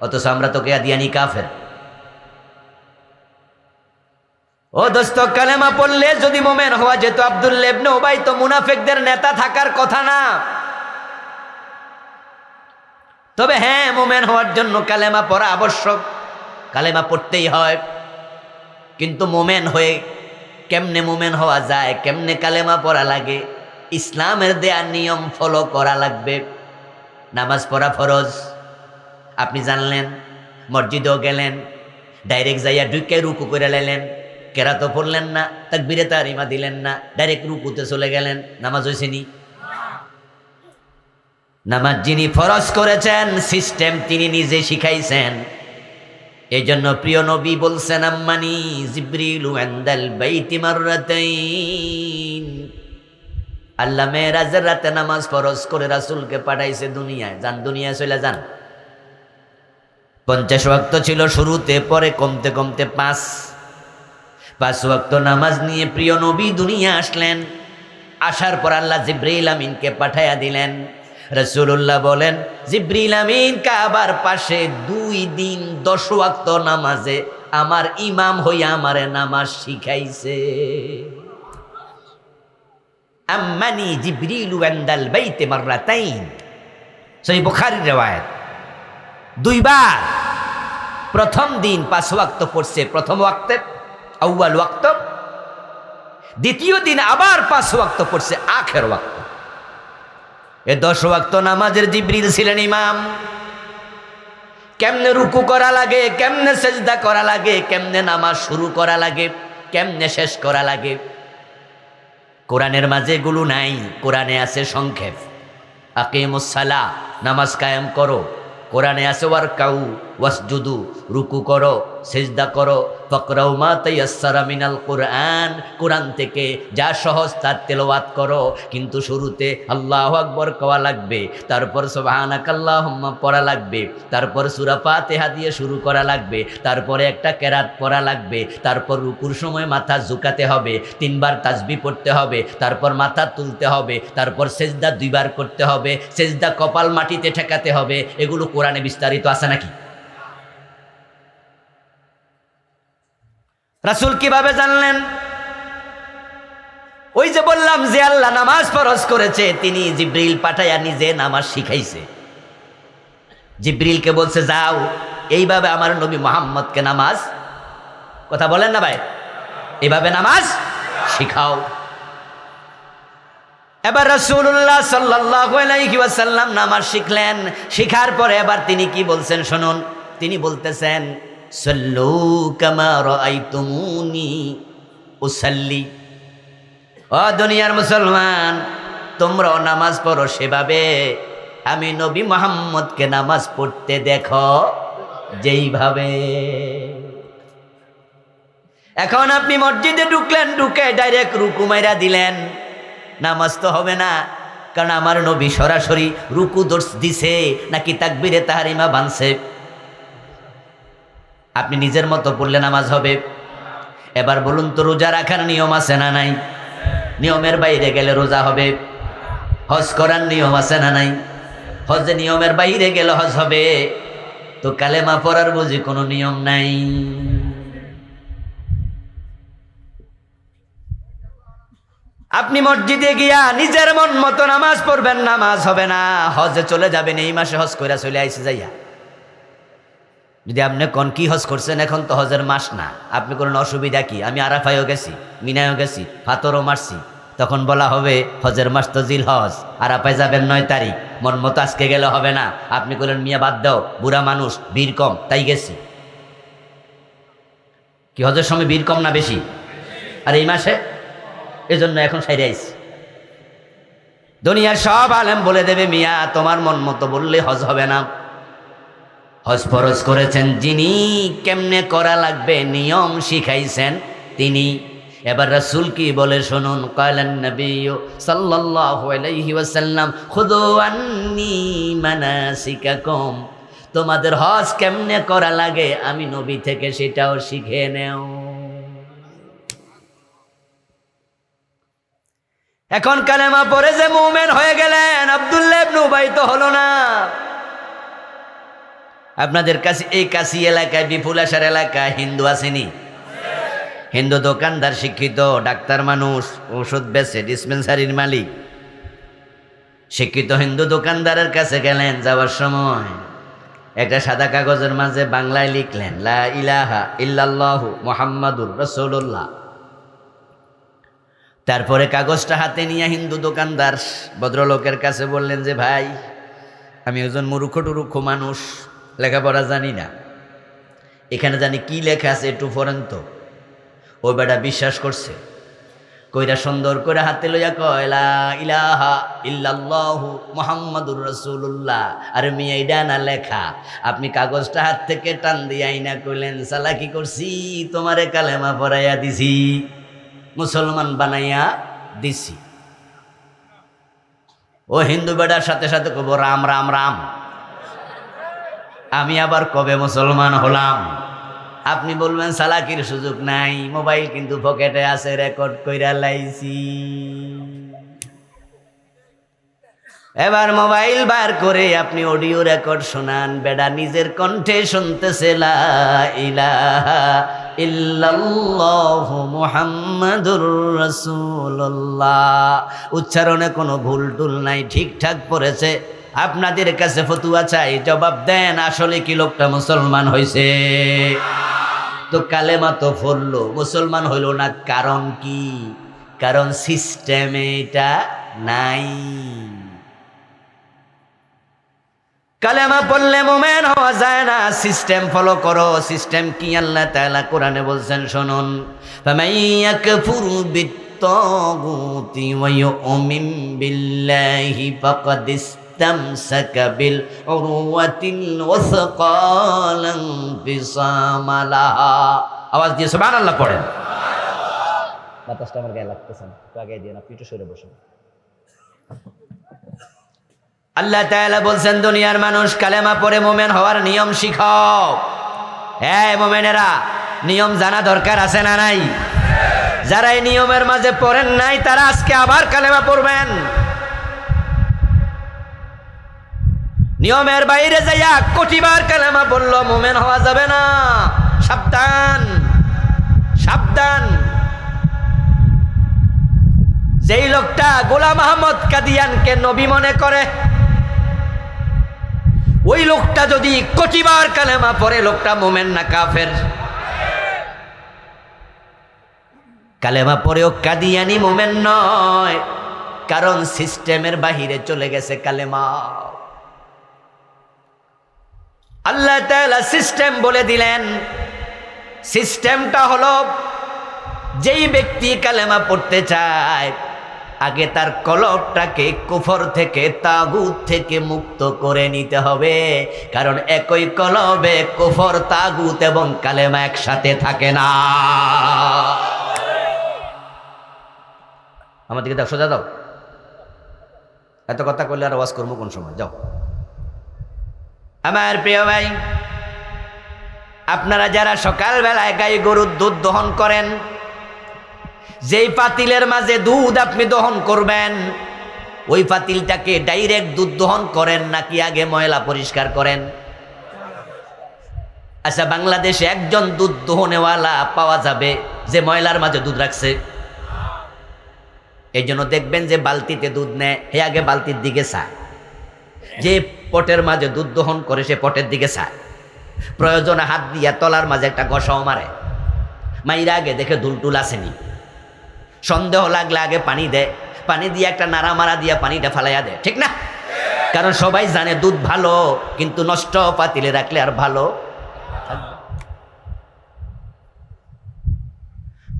অথচ আমরা তো কাদিয়ানি কাফের। ও দোস্ত, কালেমা পড়লে যদি মোমেন হওয়া যেত, আব্দুল্লাহ ইবনে উবাই তো মুনাফিকদের নেতা থাকার কথা না। তবে হ্যাঁ, মোমেন হওয়ার জন্য কালেমা পড়া আবশ্যক, কালেমা পড়তেই হয়। কিন্তু মোমেন হয়ে কেমনে মোমেন হওয়া যায়, কেমনে কালেমা পড়া লাগে? ইসলামের দেয়া নিয়ম ফলো করা লাগবে। নামাজ পড়া ফরজ, আপনি জানলেন। মসজিদেও গেলেন, ডাইরেক্ট যাইয়া ঢুকে রুকু করে লাইলেন, কেরাতও পড়লেন না, তাকবীরে তাহরিমা দিলেন না, ডাইরেক্ট রুকুতে চলে গেলেন, নামাজ হয়েছে নি? নামাজ যিনি ফরজ করেছেন, সিস্টেম তিনি নিজে শিখাইছেন। এই জন্য প্রিয় নবী বলছেন, আম্মানি জিবরিলু ইনদাল বাইতি মাররাতাইন। আল্লাহ মেরাজের রাতে নামাজ ফরজ করে রাসূলকে পাঠাইছে দুনিয়ায়। যান, দুনিয়ায় চলে যান। 50 ওয়াক্ত ছিল শুরুতে, পরে কমতে কমতে 5 ওয়াক্ত নামাজ নিয়ে প্রিয় নবী দুনিয়া আসলেন। আসার পর আল্লাহ জিবরিল আমিনকে পাঠাইয়া দিলেন। রাসূলুল্লাহ বলেন, জিবরিল আমিন কাবার পাশে 2 দিন 10 ওয়াক্ত নামাজে আমার ইমাম হইয়া আমারে নামাজ শিখাইছে। আম্মানি জিবরিলু ইনদাল বাইতি মাররাতাইন, সহিহ বুখারীর riwayat। 2 বার। প্রথম দিন 5 ওয়াক্ত পড়ছে, প্রথম ওয়াক্তে আউয়াল ওয়াক্ত। দ্বিতীয় দিন আবার 5 ওয়াক্ত পড়ছে, আখের ওয়াক্ত। এ 10 ওয়াক্ত নামাজের জিবরিল ছিলেন ইমাম। কেমনে রুকু করা লাগে, কেমনে সেজদা করা লাগে, কেমনে নামাজ শুরু করা লাগে, কেমনে শেষ করা লাগে, কোরআনের মাঝে এগুলো নাই। কোরআনে আছে সংক্ষেপ, আকিমুস সালাহ, নামাজ কায়েম করো। কোরআনে আছে ওয়ারকাউ ওয়াসজুদু, রুকু করো, সিজদা করো। ফাকরাউ মা তায়াসসারা মিনাল কুরআন, কোরআন থেকে যা সহজ তার তেলাওয়াত করো। কিন্তু শুরুতে আল্লাহু আকবার কওয়া লাগবে, তারপর সুবহানাকাল্লাহুম্মা পড়া লাগবে, তারপর সূরা ফাতিহা দিয়ে শুরু করা লাগবে, তারপরে একটা কেরাত পড়া লাগবে, তারপর রুকুর সময় মাথা ঝুঁকাতে হবে, 3 বার তাসবিহ পড়তে হবে, তারপর মাথা তুলতে হবে, তারপর সেজদা 2 বার করতে হবে, সেজদা কপাল মাটিতে ঠেকাতে হবে। এগুলো কোরআনে বিস্তারিত আছে নাকি? রাসূল কিভাবে জানলেন? ওই যে বললাম যে আল্লাহ নামাজ ফরজ করেছে, তিনি জিবরিল পাঠাইয়া নিজে নামাজ শিখাইছে। জিবরিলকে বলছে, যাও এইভাবে আমার নবী মুহাম্মদকে নামাজ, কথা বলেন না ভাই, এইভাবে নামাজ শিখাও। এবার রাসূলুল্লাহ সাল্লাল্লাহু আলাইহি ওয়াসাল্লাম নামাজ শিখলেন। শিখার পরে এবার তিনি কি বলছেন শুনুন। তিনি বলতেছেন, সাল্লু কামা রাআইতুমুনি উসাল্লি। ও দুনিয়ার মুসলমান, তোমরাও নামাজ পড়ো সেভাবে আমি নবী মুহাম্মদকে নামাজ পড়তে দেখো যেইভাবে। এখন আপনি মসজিদে ঢুকলেন, ঢুকে ডাইরেক্ট রুকু মাইরা দিলেন, নামাজ তো হবে না। কারণ আমার নবী সরাসরি রুকু দিছে নাকি তাকবীরে তাহরিমা বানছে? আপনি নিজের মতো পড়লে নামাজ হবে? এবার বলুন তো, রোজা রাখার নিয়ম আছে না নাই? নিয়মের বাইরে গেলে রোজা হবে? হজ করার নিয়ম আছে না নাই? হজে নিয়মের বাইরে গেলে হজ হবে? তো কালেমা পড়ার বুঝি কোনো নিয়ম নাই? আপনি মসজিদে গিয়া নিজের মন মতো নামাজ পড়বেন, নামাজ হবে না। হজে চলে যাবেন, এই মাসে হজ কইরা চলে আইসে যাইয়া। যদি আপনি কোন কি হজ করছেন, এখন তো হজের মাস না, আপনি করেন অসুবিধা কি? আমি আরাফায়ও গেছি, মিনায়ও গেছি, ফাতরও মারছি, তখন বলা হবে হজের মাস তো জিল হজ, আরাফায় যাবেন 9 তারিখ, মন মতো আজকে গেলে হবে না। আপনি করলেন মিয়া বাদ দাও, বুড়া মানুষ, ভিড় কম, তাই গেছি। কি হজের সময় ভিড় কম না বেশি? আর এই মাসে এজন্য এখন সাইরে আইছি। দুনিয়ার সব আলেম বলে দেবে মিয়া তোমার মন মতো বললে হজ হবে না। হজ ফরজ করেছেন যিনি, কেমনে করা লাগবে নিয়ম শিখাইছেন তিনি। এবার রাসূল কি বলে শুনুন, কালান নবী সাল্লাল্লাহু আলাইহি ওয়াসাল্লাম খুযু আন্নী মানাসিকাকুম, তোমাদের হজ কেমনে করা লাগে আমি নবী থেকে সেটাও শিখে নেও। এখন কালেমা পড়ে যে মুমিন হয়ে গেলেন, আব্দুল্লাহ ইবনে উবাই তো হলো না। আপনাদের কাছে এই কাশি এলাকায়, বিপুলাসার এলাকায় হিন্দু আসেনি? হিন্দু দোকানদার, শিক্ষিত ডাক্তার মানুষ, ওষুধ বেচে, ডিসপেন্সারির মালিক। শিক্ষিত হিন্দু দোকানদারের কাছে গেলেন, যাওয়ার সময় একটা সাদা কাগজের মাঝে বাংলায় লিখলেন লা ইলাহা ইল্লাল্লাহু মুহাম্মাদুর রাসূলুল্লাহ। তারপরে কাগজটা হাতে নিয়ে হিন্দু দোকানদার ভদ্রলোকের কাছে বললেন যে ভাই, আমি একজন মূর্খ টুরুক্ষ মানুষ, লেখাপড়া জানি না, এখানে জানি কি লেখা আছে একটু পড়েন তো। ওই বেটা বিশ্বাস করছে, কইরা সুন্দর করে হাতে লইয়া কয় লা ইলাহা ইল্লাল্লাহু মুহাম্মাদুর রাসূলুল্লাহ। আর মিয়া এইডা না লেখা? আপনি কাগজটা হাত থেকে টান দিয়ে আইনা কইলেন চালাকি করছি, তোমারে কালেমা পড়াইয়া দিছি, মুসলমান বানাইয়া দিছি। ও হিন্দু বেটার সাথে সাথে কব রাম রাম রাম, আমি আবার কবে মুসলমান হলাম? আপনি বলবেন চালাকির সুযোগ নাই, মোবাইল কিন্তু পকেটে আছে, রেকর্ড কইরা লাইছি। এবার মোবাইল বার করে আপনি অডিও রেকর্ড শোনান, বেডা নিজের কণ্ঠে শুনতেছে লা ইলাহা ইল্লাল্লাহু মুহাম্মাদুর রাসূলুল্লাহ। উচ্চারণে কোনো ভুল টুল নাই, ঠিকঠাক পড়েছে। আপনাদের কাছে ফতুয়া চাই, জবাব দেন, আসলে কি লোকটা মুসলমান হয়েছে? তো কালেমা তো পড়লো, মুসলমান হইল না, কারণ কি? কারণ সিস্টেমে এটা নাই। কালেমা পড়লে মুমিন হওয়া যায় না, সিস্টেম ফলো করো। সিস্টেম কি? আল্লাহ তাআলা কোরআনে বলছেন শুনুন, ফামান ইয়াকফুরু বিত-তাগুতি ওয়া ইউমিন বিল্লাহি ফাকাদ ইসতামসাকা বিল উরওয়াতিল ওয়াসকা লা ইনফিসামা লাহা। আওয়াজ দিয়ে সুবহানাল্লাহ পড়েন। বাতাসটা আমার গায়ে লাগতেছে না, একটু আগে দিয়ে না, পিঠে সরে বসুন। আল্লাহ তাআলা বলছেন দুনিয়ার মানুষ কালেমা পড়ে মুমিন হওয়ার নিয়ম শিখাও। হ্যাঁ মুমিনেরা, নিয়ম জানা দরকার আছে না নাই? যারা এই নিয়মের মাঝে পড়েন নাই তারা আজকে আবার কালেমা পড়বেন। নিয়মের বাইরে যাইয়া কোটিবার কালেমা পড়ল, মুমিন হওয়া যাবে না। সাবধান সাবধান। যেই লোকটা গোলাম আহমদ কাদিয়ানকে নবী মনে করে, ওই লোকটা যদি কোটিবার কালেমা পড়ে, লোকটা মুমিন না কাফের? কালেমা পড়েও কাদিয়ানি মুমিন নয়, কারণ সিস্টেমের বাহিরে চলে গেছে কালেমা। আল্লাহ তাআলা সিস্টেম বলে দিলেন। সিস্টেমটা হলো, যেই ব্যক্তি কালেমা পড়তে চায় আগে তার কলবটাকে কুফর থেকে তাগুত থেকে মুক্ত করে নিতে হবে, কারণ একই কলবে কুফর তাগুত এবং কালেমা একসাথে থাকে না। আমাদেরকে দাও, সোজা দাও, এত কথা করলে আর ওয়াজ করবো কোন সময়, যাও। আমার প্রিয় ভাই, আপনারা যারা সকালবেলায় গাই গরুর দুধ দহন করেন, যেই পাতিলের মাঝে দুধ আপনি দহন করবেন, ওই পাতিলটাকে ডাইরেক্ট দুধ দহন করেন নাকি আগে ময়লা পরিষ্কার করেন? আচ্ছা, বাংলাদেশে একজন দুধ দহনেওয়ালা পাওয়া যাবে যে ময়লার মাঝে দুধ রাখছে? এই জন্য দেখবেন যে বালতিতে দুধ নেয়, হে আগে বালতির দিকে চায়, যে পটের মাঝে দুধ দহন করে সে পটের দিকে চায়, প্রয়োজনে হাত দিয়া তলার মাঝে একটা ঘষাও মারে, মাইরা আগে দেখে দুলটুল আসেনি, সন্দেহ লাগলে আগে পানি দেয়, পানি দিয়ে একটা নাড়া মারা দিয়া পানিটা ফালাইয়া দেয়, ঠিক না? কারণ সবাই জানে দুধ ভালো, কিন্তু নষ্ট পাতিলে রাখলে আর ভালো থাকবে।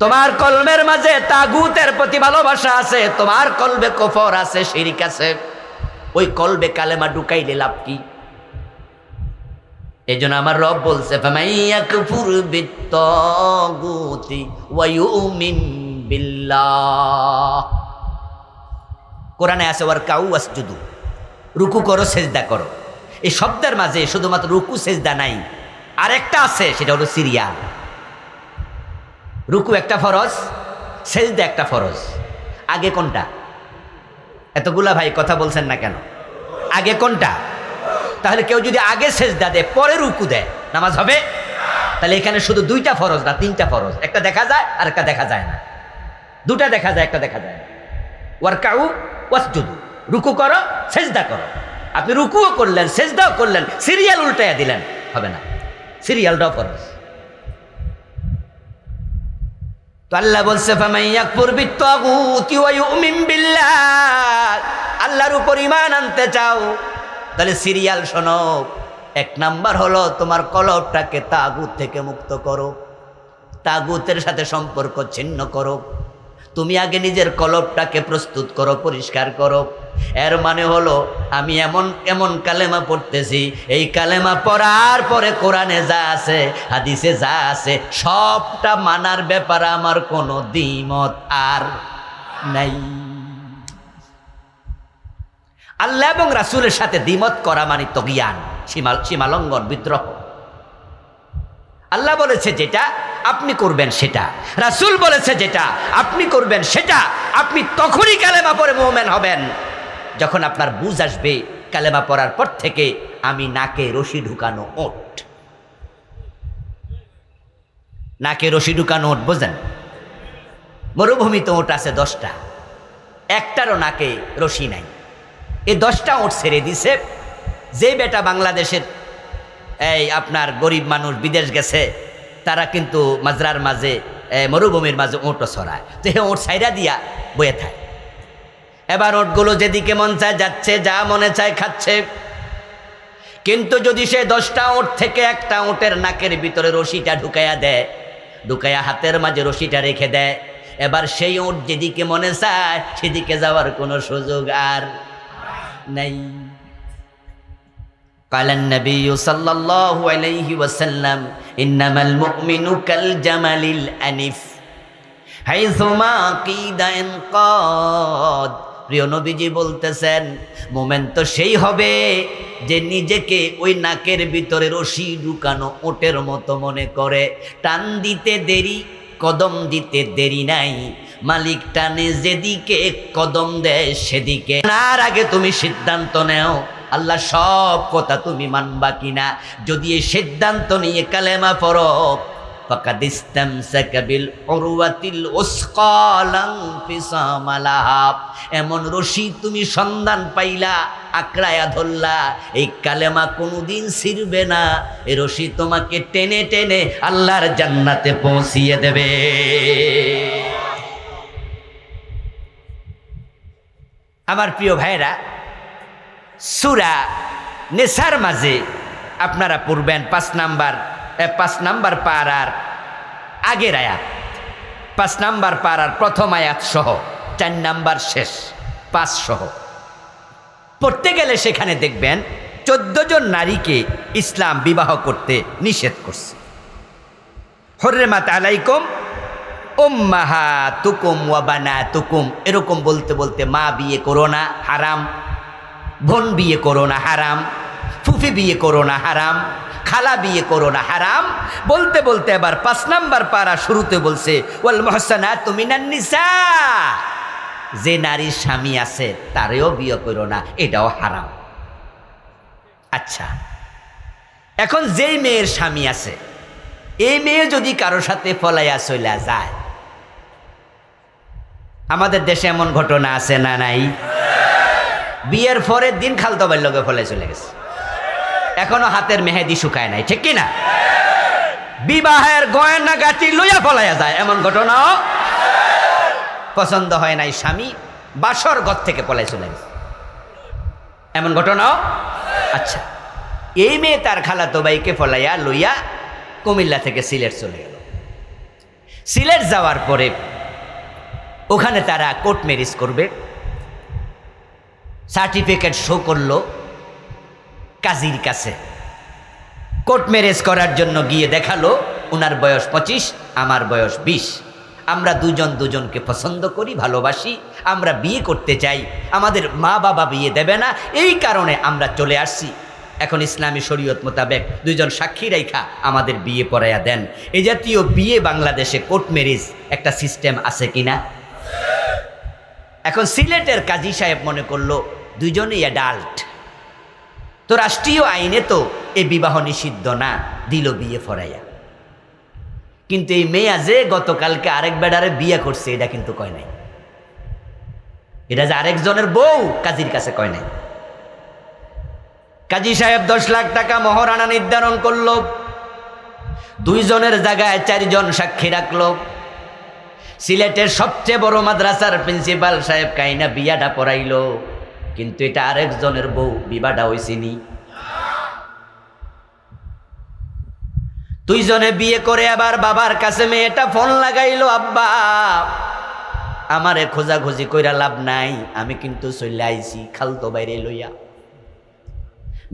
তোমার কলমের মাঝে তাগুতের প্রতি ভালোবাসা আছে, তোমার কলবে কুফর আছে, শিরক আছে, ওই কলবে কালেমা ঢুকাইলে লাভ কি? এই জন্য আমার রব বলছে, ফামাইয়াকফুর বিত্তাগুতি ওয়া ইউমিন বিল্লাহ। কোরআনে আছে ওয়ারকাউ ওয়াসজুদু, রুকু করো সেজদা করো। এই শব্দের মাঝে শুধুমাত্র রুকু সেজদা নাই, আরেকটা আছে, সেটা হলো সিরিয়াল। রুকু একটা ফরজ, সেজদা একটা ফরজ। আগে কোনটা? এতগুলা ভাই কথা বলছেন না কেন? আগে কোনটা? তাহলে কেউ যদি আগে সেজদা দেয় পরে রুকু দেয়, নামাজ হবে? তাহলে এখানে শুধু দুইটা ফরজ না, তিনটা ফরজ, একটা দেখা যায় আর একটা দেখা যায় না, দুটা দেখা যায় একটা দেখা যায় না। ওয়ারকাউ ওয়াসজুদু, রুকু করো সেজদা করো। আপনি রুকুও করলেন সেজদাও করলেন, সিরিয়াল উল্টাইয়া দিলেন, হবে না, সিরিয়ালটাও ফরজ। তো আল্লাহ বলছে, ফামাইয়াকফুর বিত্তাগুতি ওয়া ইউমিন বিল্লাহ, আল্লাহর উপর ঈমান আনতে চাও তাহলে সিরিয়াল শোনো। এক নাম্বার হলো তোমার কলবটাকে তাগুত থেকে মুক্ত করো, তাগুতের সাথে সম্পর্ক ছিন্ন করো। তুমি আগে নিজের কলবটাকে প্রস্তুত করো, পরিষ্কার করো। এর মানে হলো আমি এমন এমন কালেমা পড়তেছি, এই কালেমা পড়ার পরে কোরআনে যা আছে হাদিসে যা আছে সবটা মানার ব্যাপারে আমার কোনো দ্বিমত আর নাই। আল্লাহ এবং রাসূলের সাথে দ্বিমত করা মানে তগিয়ান, সীমালঙ্ঘন, বিদ্রোহ। আল্লাহ বলেছে যেটা আপনি করবেন সেটা, রাসূল বলেছে যেটা আপনি করবেন সেটা। আপনি তখনই কালেমা পড়ে মুমিন হবেন যখন আপনার বুঝ আসবে কালেমা পড়ার পর থেকে আমি নাকে রশি ঢুকানো ওট। নাকে রশি ঢুকানো ওট বোঝেন? মরুভূমিতে ওট আছে 10টা, একটারও নাকে রশি নাই। এই 10টা ওট ছেড়ে দিছে। যে বেটা বাংলাদেশের এই আপনার গরিব মানুষ বিদেশ গেছে, তারা কিন্তু মাজরার মাঝে মরুভূমির মাঝে ওঁটও ছড়ায়, তো হে ওঁট ছাইরা দিয়া বয়ে থাকে। এবার ওঁটগুলো যেদিকে মন চায় যাচ্ছে, যা মনে চায় খাচ্ছে। কিন্তু যদি সে 10টা ওঁট থেকে একটা ওঁটের নাকের ভিতরে রশিটা ঢুকাইয়া দেয়, ঢুকাইয়া হাতের মাঝে রশিটা রেখে দেয়, এবার সেই ওঁট যেদিকে মনে চায় সেদিকে যাওয়ার কোনো সুযোগ আর নাই। قال النبي صلى الله عليه وسلم إنما المؤمن كالجمل الأنف حيثما قيد انقاد। প্রিয় নবীজি বলতেছেন, মোমেন তো সেই হবে যে নিজেকে ওই নাকের ভিতরে রশি ঢুকানো ওটের মতো মনে করে। টান দিতে দেরি, কদম দিতে দেরি নাই, মালিক টানে যেদিকে কদম দেয় সেদিকে। তার আগে তুমি সিদ্ধান্ত নেও আল্লাহ সব কথা তুমি মানবা কিনা। যদি এই সিদ্ধান্ত নিয়ে কালেমা পড়ো, ফাকাদ ইসতামসাকা বিল উরওয়াতিল উসকা লা ইনফিসামা লাহা, এমন রশি তুমি সন্ধান পাইলা, আকড়ায়া ধরলা, এই কালেমা কোনোদিন ছিড়বে না। এই রশি তোমাকে টেনে টেনে আল্লাহর জান্নাতে পৌঁছিয়ে দেবে। আমার প্রিয় ভাইরা, সূরা নিসার মাঝে আপনারা পড়বেন 5 নাম্বার পারার আগের আয়াত, 5 নাম্বার পারার প্রথম আয়াত সহ 4 নাম্বার শেষ, 5 সহ পড়তে গেলে সেখানে দেখবেন 14 জন নারীকে ইসলাম বিবাহ করতে নিষেধ করছে। হুররিমাত আলাইকুম উম্মাহাতুকুম ওয়া বানাতুকুম, এরকম বলতে বলতে মা বিয়ে করো না হারাম, বোন বিয়ে করো না হারাম, ফুফি বিয়ে করো না হারাম, খালা বিয়ে করো না হারাম, বলতে বলতে এবার 5 নাম্বার পারা শুরুতে বলছে ওয়াল মুহসানাতু মিনান নিসা, যে নারীর স্বামী আছে তারেও বিয়ে করো না, এটাও হারাম। আচ্ছা, এখন যেই মেয়ের স্বামী আছে এই মেয়ে যদি কারোর সাথে পলাইয়া চলে যায়, আমাদের দেশে এমন ঘটনা আছে না নাই? বিয়ের পরের দিন খালতো ভাইয়ের লগে ফলাই চলে গেছে, এখনো হাতের মেহেদি শুকায় নাই, ঠিক কি না? বিবাহের গয়না গাটি লইয়া ফলাইয়া যায়, এমন ঘটনাও পছন্দ হয় নাই স্বামী, বাসর ঘর থেকে পলাই চলে গেছে, এমন ঘটনাও। আচ্ছা, এই মেয়ে তার খালাতো ভাইকে ফলাইয়া লইয়া কুমিল্লা থেকে সিলেট চলে গেল। সিলেট যাওয়ার পরে ওখানে তারা কোর্ট ম্যারেজ করবে, সার্টিফিকেট শো করলো কাজীর কাছে। কোর্ট ম্যারেজ করার জন্য গিয়ে দেখালো ওনার বয়স 25, আমার বয়স 20, আমরা দুজন দুজনকে পছন্দ করি, ভালোবাসি, আমরা বিয়ে করতে চাই, আমাদের মা বাবা বিয়ে দেবে না, এই কারণে আমরা চলে আসছি। এখন ইসলামী শরীয়ত মোতাবেক দুইজন সাক্ষী রেখা আমাদের বিয়ে পড়াইয়া দেন। এই জাতীয় বিয়ে বাংলাদেশে কোর্ট ম্যারেজ একটা সিস্টেম আছে কিনা? এখন সিলেটের কাজী সাহেব মনে করলো দুইজনেই অ্যাডাল্ট, তো রাষ্ট্রীয় আইনে তো এই বিবাহ নিষিদ্ধ না, দিল বিয়ে পড়াইয়া। কিন্তু এই মেয়া যে গতকালকে আরেক বেডারে বিয়ে করছে এটা কিন্তু কয় নাই, এটা যে আরেকজনের বউ কাজীর কাছে কয় নাই। কাজী সাহেব 10 লাখ টাকা মহারণা নির্ধারণ করলো, 2 জনের জায়গায় 4 জন সাক্ষী রাখলো। সিলেটের সবচেয়ে বড় মাদ্রাসার প্রিন্সিপাল সাহেব কাইনা বিয়াটা পড়াইলো, কিন্তু এটা আরেকজনের বউ, বিবাহটা হইছিনি। 2 জনে বিয়ে করে আবার বাবার কাছে মেয়েটা ফোন লাগাইলো, আব্বা আমারে খোঁজাখুঁজি কইরা লাভ নাই, আমি কিন্তু চলে আইছি খালতো বাইরে লইয়া।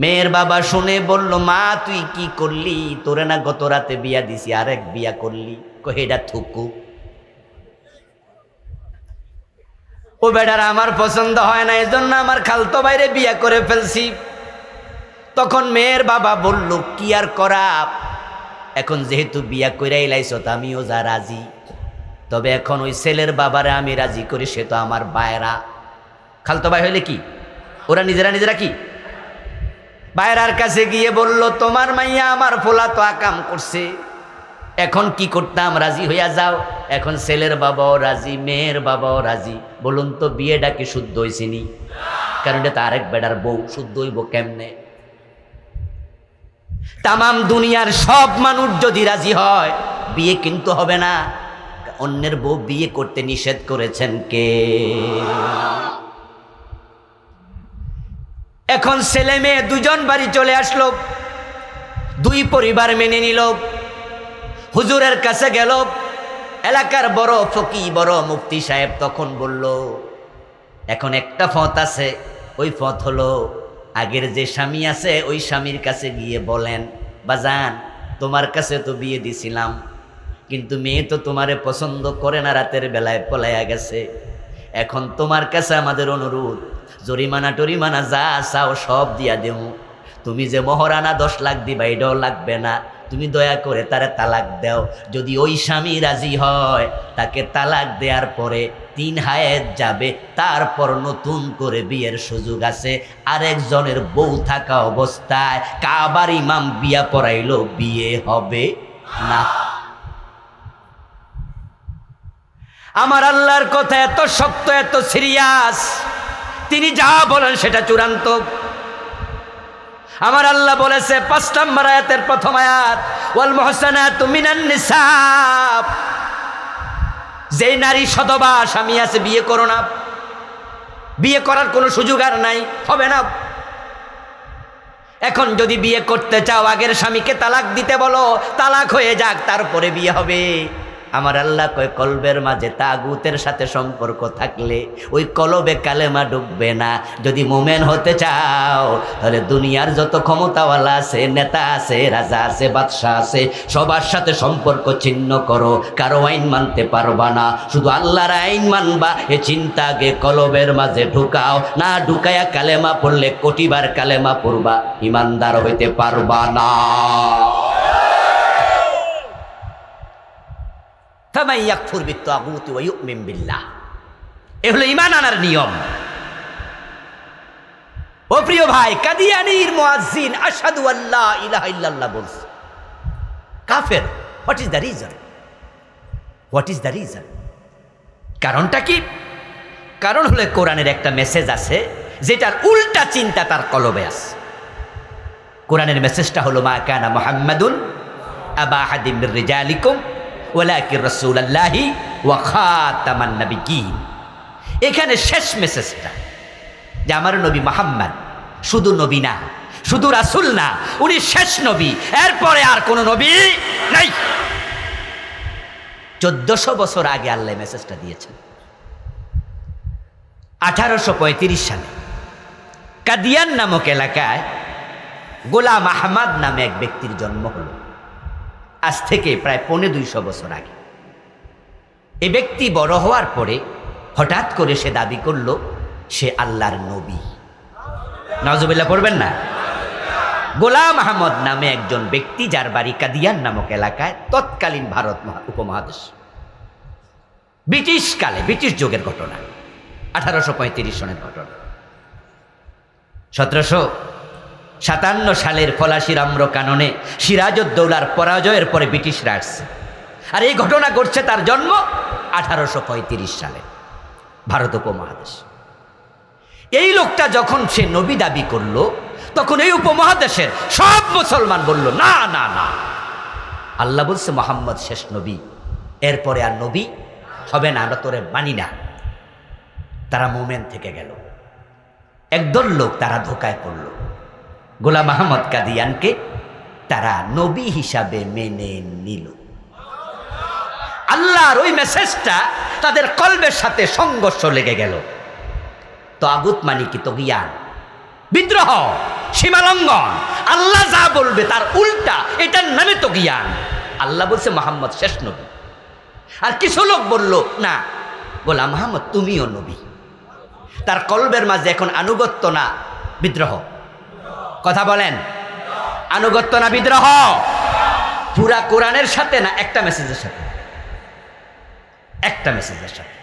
মেয়ের বাবা শুনে বলল, মা তুই কি করলি? তোরে না গত রাতে বিয়া দিছি, আরেক বিয়া করলি? কহেডা থুকু, ও বেটার আমার পছন্দ হয় না, এজন্য আমার খালতো বাইরে বিয়া করে ফেলছি। তখন মেয়ের বাবা বলল, কি আর করা, এখন যেহেতু বিয়া কইরাই লাইছো তো আমিও যা রাজি, তবে এখন ওই ছেলের বাবারে আমি রাজি করি, সে তো আমার বায়রা। খালতো ভাই হইলে কি ওরা নিজেরা নিজেরা কি? বাইরার কাছে গিয়ে বলল, তোমার মাইয়া আমার ফোলা তো আকাম করছে, এখন কি করতাম? রাজি হইয়া যাও। এখন ছেলের বাবাও রাজি, মেয়ের বাবাও রাজি। বলুন তো বিয়েটা কি শুদ্ধ হয়েছিনি? কারণ এটা তো আরেক বেটার বউ, শুদ্ধ হইব কেমনে? তামাম দুনিয়ার সব মানুষ যদি রাজি হয় বিয়ে কিন্তু হবে না। অন্যের বউ বিয়ে করতে নিষেধ করেছেন কে? এখন ছেলে মেয়ে 2 জন বাড়ি চলে আসলো, 2 পরিবার মেনে নিল। হুজুরের কাছে গেল, এলাকার বড় ফকি, বড় মুফতি সাহেব তখন বলল, এখন একটা পথ আছে, ওই পথ হলো আগের যে স্বামী আছে ওই স্বামীর কাছে গিয়ে বলেন, বাজান তোমার কাছে তো বিয়ে দিছিলাম, কিন্তু মেয়ে তো তোমারে পছন্দ করে না, রাতের বেলায় পলাইয়া গেছে। এখন তোমার কাছে আমাদের অনুরোধ, জরিমানা টরিমানা যা চাও সব দিয়া দেব, তুমি যে মহারানা 10 লাখ দিবা এটাও লাগবে না, তুমি দয়া করে তারে তালাক দাও। যদি ওই স্বামী রাজি হয়, তাকে তালাক দেওয়ার পরে 3 হায়েত যাবে, তারপর নতুন করে বিয়ের সুযোগ আছে। আরেকজনের বউ থাকা অবস্থায় কাবার ইমাম বিয়া পড়াইলো, বিয়ে হবে না। আমার আল্লাহর কথা এত শক্ত, এত সিরিয়াস, তিনি যা বলেন সেটা চূড়ান্ত। আমার আল্লাহ বলেছে 5 নম্বর আয়াতের প্রথম আয়াত, ওয়াল মুহসানাতু মিনান নিসা, যে নারী সদবা স্বামী আছে বিয়ে করো না, বিয়ে করার কোনো সুযোগ আর নাই, হবে না। এখন যদি বিয়ে করতে চাও আগের স্বামীকে তালাক দিতে বলো, তালাক হয়ে যাক, তারপরে বিয়ে হবে। আমার আল্লাহ কয় কলবের মাঝে তাগুতের সাথে সম্পর্ক থাকলে ওই কলবে কালেমা ঢুকবে না। যদি মোমেন হতে চাও তাহলে দুনিয়ার যত ক্ষমতাওয়ালা আছে, নেতা আছে, রাজা আছে, বাদশাহ আছে, সবার সাথে সম্পর্ক ছিন্ন করো। কারো আইন মানতে পারবা না, শুধু আল্লাহর আইন মানবা। এ চিন্তা আগে কলবের মাঝে ঢুকাও, না ঢুকায়া কালেমা পড়লে কোটিবার কালেমা পড়বা, ইমানদার হইতে পারবা না। ফামান ইয়াকফুর বিত্তাগুতি ওয়া ইউমিন বিল্লাহ, এ হলো ঈমান আনার নিয়ম। ও প্রিয় ভাই, কাদিয়ানীর মুয়াজ্জিন আশহাদু আল্লা ইলাহা ইল্লাল্লাহ বলছে, কাফের। What is the reason? What is the reason? কারণটা কি? কারণ হলো কোরআনের একটা মেসেজ আছে যেটার উল্টা চিন্তা তার কলবে আছে। কোরআনের মেসেজটা হলো মা কানা মুহাম্মাদুন আবা আহাদিম মির রিজালিকুম ওয়ালাকিন রাসূলুল্লাহি ওয়া খাতামান নাবিয়্যিন। এখানে শেষ মেসেজটা যে আমার নবী মুহাম্মদ শুধু নবী না, শুধু রাসূল না, উনি শেষ নবী, এরপরে আর কোনো নবী নাই। 1400 বছর আগে আল্লাহ মেসেজটা দিয়েছেন। 1835 সালে কাদিয়ান নামক এলাকায় গোলাম আহমদ নামে এক ব্যক্তির জন্ম হল। আজ থেকে প্রায় 250 বছর আগে। এই ব্যক্তি বড় হওয়ার পরে হঠাৎ করে সে দাবি করল সে আল্লাহর নবী। নাউজুবিল্লাহ পড়বেন না? গোলাম আহমদ নামে একজন ব্যক্তি, যার বাড়ি কাদিয়ান নামক এলাকায়, তৎকালীন ভারত উপমহাদেশ, ব্রিটিশ কালে, ব্রিটিশ যুগের ঘটনা, 1835 সনের ঘটনা। 1757 সালের ফলাশির আম্রকাননে সিরাজউদ্দৌলার পরাজয়ের পরে ব্রিটিশরা আসছে, আর এই ঘটনা ঘটছে তার জন্ম 1835 সালে ভারত উপমহাদেশ। এই লোকটা যখন সে নবী দাবি করলো, তখন এই উপমহাদেশের সব মুসলমান বলল না না না, আল্লাহ বলছে মুহাম্মদ শেষ নবী, এরপরে আর নবী হবে না, আমরা তোরে মানি না। তারা মোমেন থেকে গেল। একদল লোক তারা ধোকায় পড়ল, গোলাম আহমদ কাদিয়ানকে তারা নবী হিসাবে মেনে নিল। আল্লাহর ওই মেসেজটা তাদের কলবের সাথে সংঘর্ষ লেগে গেল। তাগুত মানে কি? তগিয়ান, বিদ্রোহ, সীমালঙ্ঘন। আল্লাহ যা বলবে তার উল্টা, এটার নামে তগিয়ান। আল্লাহ বলছে মুহাম্মদ শেষ নবী, আর কিছু লোক বলল না গোলাম আহমদ তুমিও নবী। তার কলবের মাঝে এখন আনুগত্য না বিদ্রোহ? কথা বলেন, আনুগত্য না বিদ্রোহ? পুরা কোরআনের সাথে না একটা মেসেজের সাথে? একটা মেসেজের সাথে।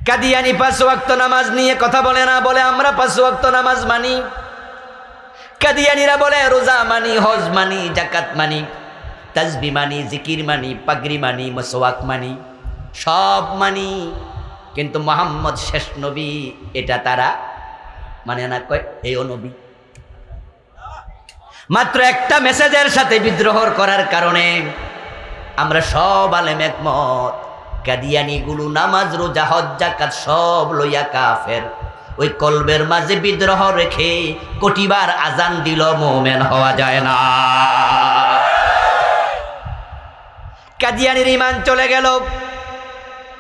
কাদিয়ানি 5 ওয়াক্ত নামাজ নিয়ে কথা বলে না, বলে আমরা 5 ওয়াক্ত নামাজ মানি। কাদিয়ানিরা বলে রোজা মানি, হজ মানি, জাকাত মানি, তাসবিহ মানি, জিকির মানি, পাগড়ি মানি, মাসওয়াক মানি, সব মানি, কিন্তু মুহাম্মদ শেষ নবী এটা তারা মানে না। কয় এও নবী। মাত্র একটা মেসেজের সাথে বিদ্রোহ করার কারণে আমরা সব আলেম একমত, কাদিয়ানি গুলো নামাজ, রোজা, হজ, যাকাত সব লইয়া কাফের। ওই কলবের মাঝে বিদ্রোহ রেখে কোটিবার আজান দিল, মুমিন হওয়া যায় না। কাদিয়ানির ঈমান চলে গেল।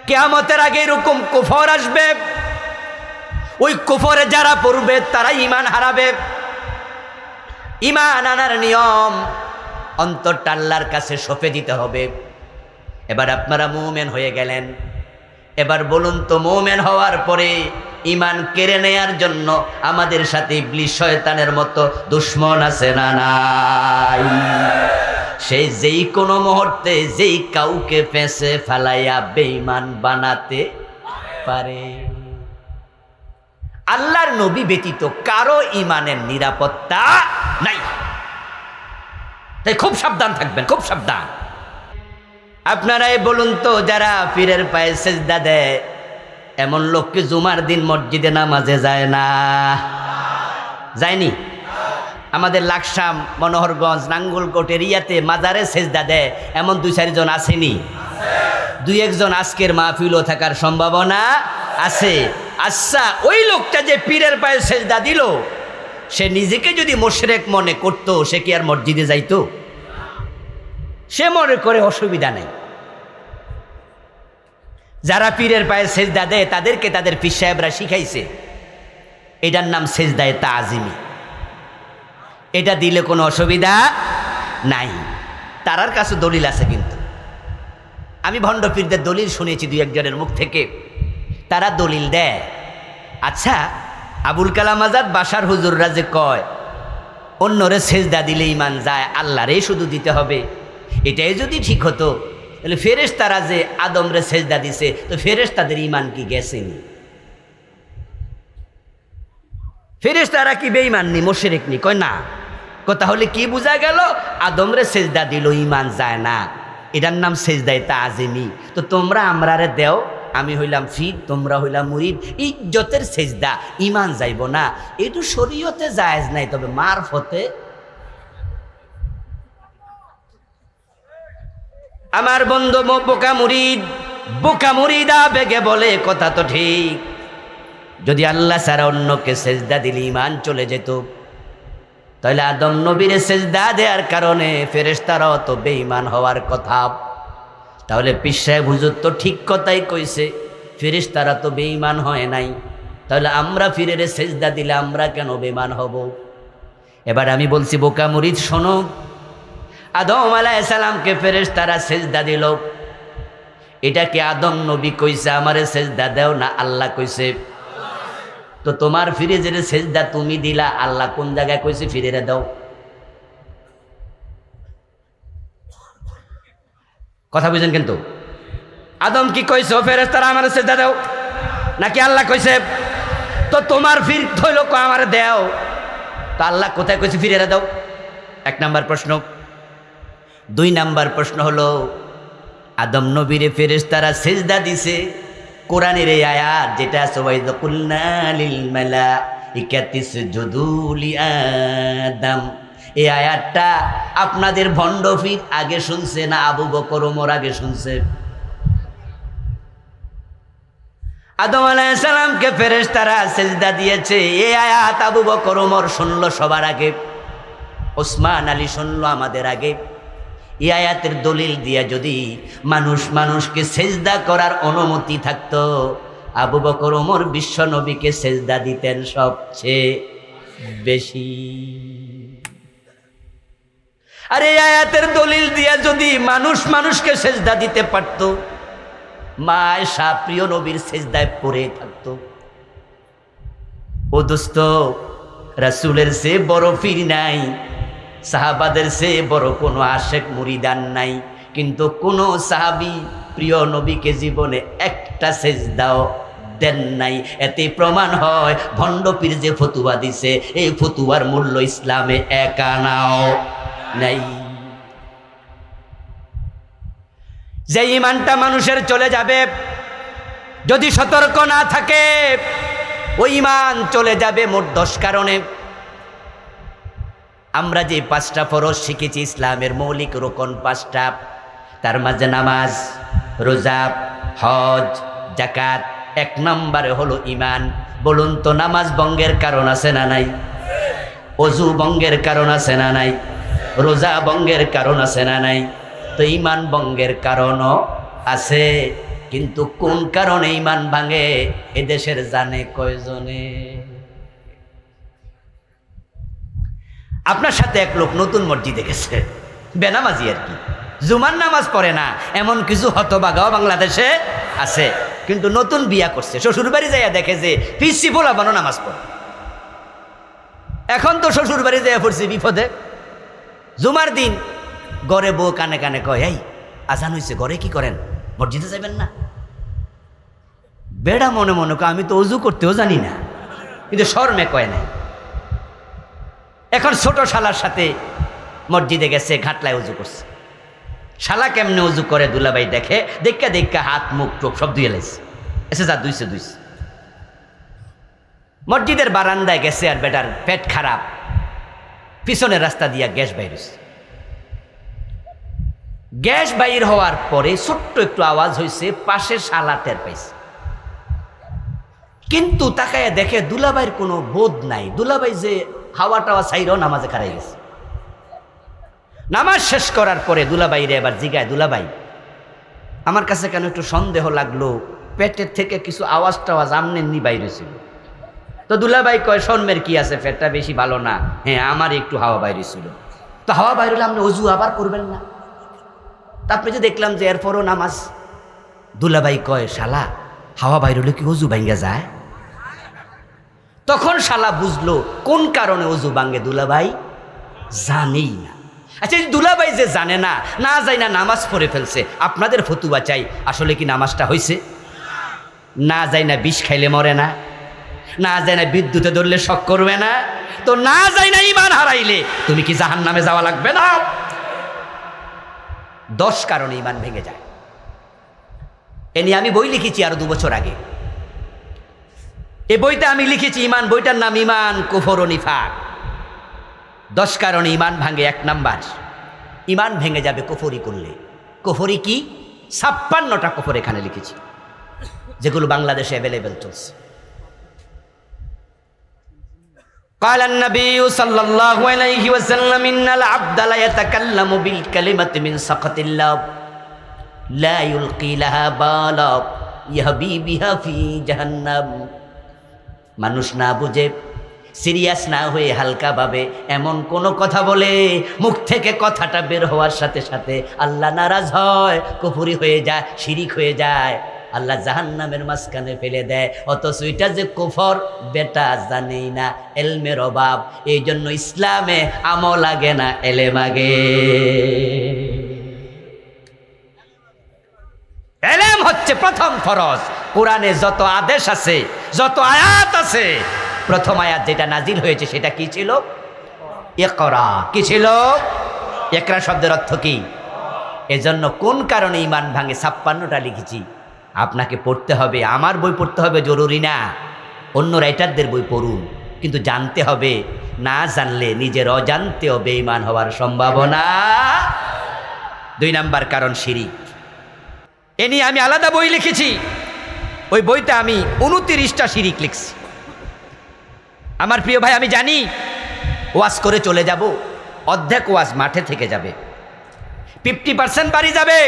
কিয়ামতের আগে এরকম কুফর আসবে, ওই কুফরে যারা পড়বে তারা ঈমান হারাবে। ঈমান আনার নিয়ম, অন্তরটা আল্লাহর কাছে সঁপে দিতে হবে। এবার আপনারা মুমিন হয়ে গেলেন, এবার বলুন তো মুমিন হওয়ার পরে ঈমান কেড়ে নেয়ার জন্য আমাদের সাথে ইবলিস শয়তানের মতো দুশমন আছে না নাই? সে যেই কোনো মুহূর্তে যেই কাউকে ফেঁসে ফেলাইয়া বেঈমান বানাতে পারে। আল্লাহর নবী ব্যতীত কারো ঈমানের নিরাপত্তা নাই। তাই খুব সাবধান থাকবেন, খুব সাবধান। আপনারাই বলুন তো, যারা পীরের পায়ে সেজদা দেয় এমন লোককে জুমার দিন মসজিদে নামাজে যায় না? যায়নি? আমাদের লাকসাম, মনোহরগঞ্জ, নাঙ্গলকোট এরিয়াতে মাজারে সেজদা দেয় এমন 2-4 জন আসেনি? 2-1 জন আজকের মাহফিলও থাকার সম্ভাবনা আছে। আচ্ছা, ওই লোকটা যে পীরের পায়ে সেজদা দিল, সে নিজেকে যদি মুশরিক মনে করত, সে কি আর মসজিদে যাইতো? সে মনে করে অসুবিধা নেই, যারা পীরের পায়ে সেজদা দেয় তাদেরকে তাদের পীর সাহেবরা শিখাইছে এটার নাম সেজদায়ে তাজিমি। এটা দিলে কোনো অসুবিধা নাই, তারার কাছে দলিল আছে। কিন্তু আমি ভণ্ড পীরদের দলিল শুনেছি দুই একজনের মুখ থেকে, তারা দলিল দেয়। আচ্ছা, আবুল কালাম আজাদ বাসার হুজুররা যে কয় অন্যরে সেজদা দিলে ইমান যায়, আল্লাহরে শুধু দিতে হবে, এটাই যদি ঠিক হতো তাহলে ফেরেশতারা যে আদমরে সেজদা দিছে, তো ফেরেশতাদের ইমান কি গেছেনি? ফেরেশতারা কি বেঈমান নি, মুশরিক নি? কয় না। তাহলে কি বোঝা গেল? আদমরে সেজদা দিল ইমান যায় না, এটার নাম সেজদায়ে তাজিমি। তো তোমরা আমরারে দেও, আমি হইলাম ফির, তোমরা হইলাম মুরিদ, ইজ্জতের সেজদা, ইমান যাইব না। এটু শরীয়তে জায়েজ নাই, তবে মারফতে। আমার বন্ধু বোকা মুরিদা বেগে বলে কথা তো ঠিক, যদি আল্লাহ ছাড়া অন্যকে সেজদা দিলে ইমান চলে যেত, তাহলে আদম নবীর সেজদা দেওয়ার কারণে ফেরেশতারাও তো বেঈমান হওয়ার কথা। তাহলে পীর সাহেব হুজুর তো ঠিক কথাই কইছে, ফেরেশতারা তো বেঈমান হয় নাই, তাহলে আমরা ফিরেরে সেজদা দিলে আমরা কেন বেঈমান হব? এবার আমি বলছি বোকা মুরিদ শোনো, আদম আলাইহিস সালামকে ফেরেশতারা সেজদা দিল, এটা কি আদম নবী কইছে আমারে সেজদা দাও, না আল্লাহ কইছে? তো তোমার ফিরে যে সেজদা তুমি দিলা, আল্লাহ কোন জায়গায় কইছে ফিরে দাও? কথা বুঝেন? কিন্তু আদম কি কইছে ফেরেশতারা আমারে সেজদা দাও, নাকি আল্লাহ কইছে? তো তোমার ফির হইল আমারে দাও, তো আল্লাহ কোথায় কইছে ফিরে দাও? এক নাম্বার প্রশ্ন। দুই নাম্বার প্রশ্ন হলো, আদম নবীরে ফেরেশতারা সেজদা দিছে, কোরআনের এই আয়াত যেটা আছে ওয়াইযা কুলনা লিল মালাইকাতি ইসজুদু লি আদম, এই আয়াতটা আপনাদের ভণ্ড পীর আগে শুনছে না আবু বকর ওমর আগে শুনছে? আদম আলাইহিস সালামকে ফেরেশতারা সেজদা দিয়েছে, এই আয়াত আবু বকর ওমর শুনলো সবার আগে, ওসমান আলী শুনলো আমাদের আগে। এই আয়াতের দলিল দিয়া যদি মানুষকে সেজদা করার অনুমতি থাকতো, আবু বকর ওমর বিশ্ব নবীকে সেজদা দিতেন সবচেয়ে বেশি। আর এই আয়াতের দলিল দিয়া যদি মানুষকে সেজদা দিতে পারতো, মা আয়েশা প্রিয় নবীর সেজদায় পড়ে থাকতো। ও দোস্ত, রাসূলের চেয়ে বড় পীর নাই, সাহাবাদের চেয়ে বড় কোনো আশেক মুরিদান নাই, কিন্তু কোনো সাহাবী প্রিয় নবীকে জীবনে একটা সেজদাও দেন নাই। এতে প্রমাণ হয় ভণ্ড পীর যে ফতুয়া দিছে, এই ফতুয়ার মূল্য ইসলামে এক আনাও নাই। যে ইমানটা মানুষের চলে যাবে, যদি সতর্ক না থাকে, ওই ইমান চলে যাবে মোট 10 কারণে। আমরা যে 5টা ফরজ শিখেছি, ইসলামের মৌলিক রোকন 5টা, তার মাঝে নামাজ, রোজা, হজ, যাকাত, 1 নম্বরে হলো ইমান। বলুন তো নামাজ ভঙ্গের কারণ আছে না নাই? ওযু ভঙ্গের কারণ আছে না নাই? রোজা ভঙ্গের কারণ আছে না নাই? তো ইমান ভঙ্গের কারণও আছে, কিন্তু কোন কারণে ইমান ভাঙে এদেশের জানে কয়জনে? আপনার সাথে এক লোক নতুন মসজিদে গেছে, বেনামাজি আর কি, জুমার নামাজ পড়ে না, এমন কিছু হতভাগাও বাংলাদেশে আছে, কিন্তু নতুন বিয়া করছে, শ্বশুর বাড়ি যাইয়া দেখে যে পিসি পোলাপানও নামাজ পড়ে। এখন তো শ্বশুর বাড়ি যাইয়া পড়ছে বিপদে। জুমার দিন ঘরে বউ কানে কানে কয়, এই আজান হয়েছে, ঘরে কি করেন, মসজিদে যাবেন না? বেড়া মনে মনে কয়, আমি তো অজু করতেও জানি না, কিন্তু শরমে কয় নাই। এখন ছোট শালার সাথে মসজিদে গেছে, ঘাটলায় উজু করছে। শালা কেমনে উজু করে দুলাভাই দেখে, দেখা হাত মুখ টোপ সব ধুয়ে লাইছে, এসে যা ধুইছে। মসজিদের বারান্দায় গেছে, আর বেটার পেট খারাপ, পিছনের রাস্তা দিয়া গ্যাস বাইর হয়েছে। গ্যাস বাইর হওয়ার পরে ছোট্ট একটু আওয়াজ হয়েছে, পাশে শালা টের পাইছে, কিন্তু তাকায় দেখে দুলাভাইয়ের কোনো বোধ নাই। দুলাভাই যে হাওয়া টাওয়া ছাইরাও নামাজে খারাই গেছে। নামাজ শেষ করার পরে দুলাভাইরে এবার জিগায়, দুলাভাই আমার কাছে কেন একটু সন্দেহ লাগলো, পেটের থেকে কিছু আওয়াজ টাওয়াজ আমনেমনি বাইরে ছিল। তো দুলাভাই কয় শর্মের কি আছে, পেটটা বেশি ভালো না। হ্যাঁ, আমার একটু হাওয়া বাইরে ছিল। তো হাওয়া বাইরে হলে আপনি অজু আবার করবেন না? তারপরে যে দেখলাম যে এরপরও নামাজ। দুলাভাই কয় শালা, হাওয়া বাইরে হলে কি অজু ভাঙ্গা যায়? তখন শালা বুঝলো কোন কারণে অজু ভাঙ্গে দুলাভাই জানেই না। আচ্ছা, দুলাভাই যে জানে না, না যায় না নামাজ পড়ে ফেলছে, আপনাদের ফতুয়া চাই, আসলে কি নামাজটা হয়েছে? না যায় না বিষ খাইলে মরে না, না যায় না বিদ্যুতে ধরলে শক করবে না, তো না যায় না ইমান হারাইলে তুমি কি জাহান্নামে যাওয়া লাগবে না? 10 কারণে ইমান ভেঙে যায়। এ নিয়ে আমি বই লিখেছি আরো 2 বছর আগে। এই বইটা আমি লিখেছি, ইমান, বইটার নাম ইমান কুফর ও নিফাক। 10 কারণে ইমান ভাঙে। 1 নাম্বার, ইমান ভেঙে যাবে কুফরি করলে। কুফরি কি? 56টা কুফর এখানে লিখেছি, যেগুলো বাংলাদেশে অ্যাভেলেবেল চলছে। قال النبي صلى الله عليه وسلم إن العبد لا يتكلم بالكلمة من سخط الله لا يلقي لها بالا يهبي بها في جهنم। মানুষ না বুঝে, সিরিয়াস না হয়ে হালকা ভাবে এমন কোন কথা বলে, মুখ থেকে কথাটা বের হওয়ার সাথে সাথে আল্লাহ নারাজ হয়, কুফরি হয়ে যায়, শিরিক হয়ে যায়, আল্লাহ জাহান্নামের মাঝখানে ফেলে দেয়। অথচ এটা যে কুফর বেটা জানেই না, এলমের অভাব। এই জন্য ইসলামে আমল লাগে না, এলেম আগে। এলেম হচ্ছে প্রথম ফরজ। কোরআনে যত আদেশ আছে, যত আয়াত আছে, প্রথম আয়াত যেটা নাজিল হয়েছে সেটা কি ছিল? ইকরা। কি ছিল? ইকরা শব্দের অর্থ কি? এজন্য কোন কারণে ইমান ভাঙে 56টা লিখেছি। আপনাকে পড়তে হবে, আমার বই পড়তে হবে জরুরি না, অন্য রাইটারদের বই পড়ুন, কিন্তু জানতে হবে। না জানলে নিজের অজান্তেও বেঈমান হওয়ার সম্ভাবনা। 2 নাম্বার কারণ শিরিক। এ নিয়ে আমি আলাদা বই লিখেছি। ওই বইতে আমি 29টা শিরিক লিখছি। আমার প্রিয় ভাই, আমি জানি ওয়াজ করে চলে যাব, অর্ধেক ওয়াজ মাঠে থেকে যাবে, 50% বাড়ি যাবে,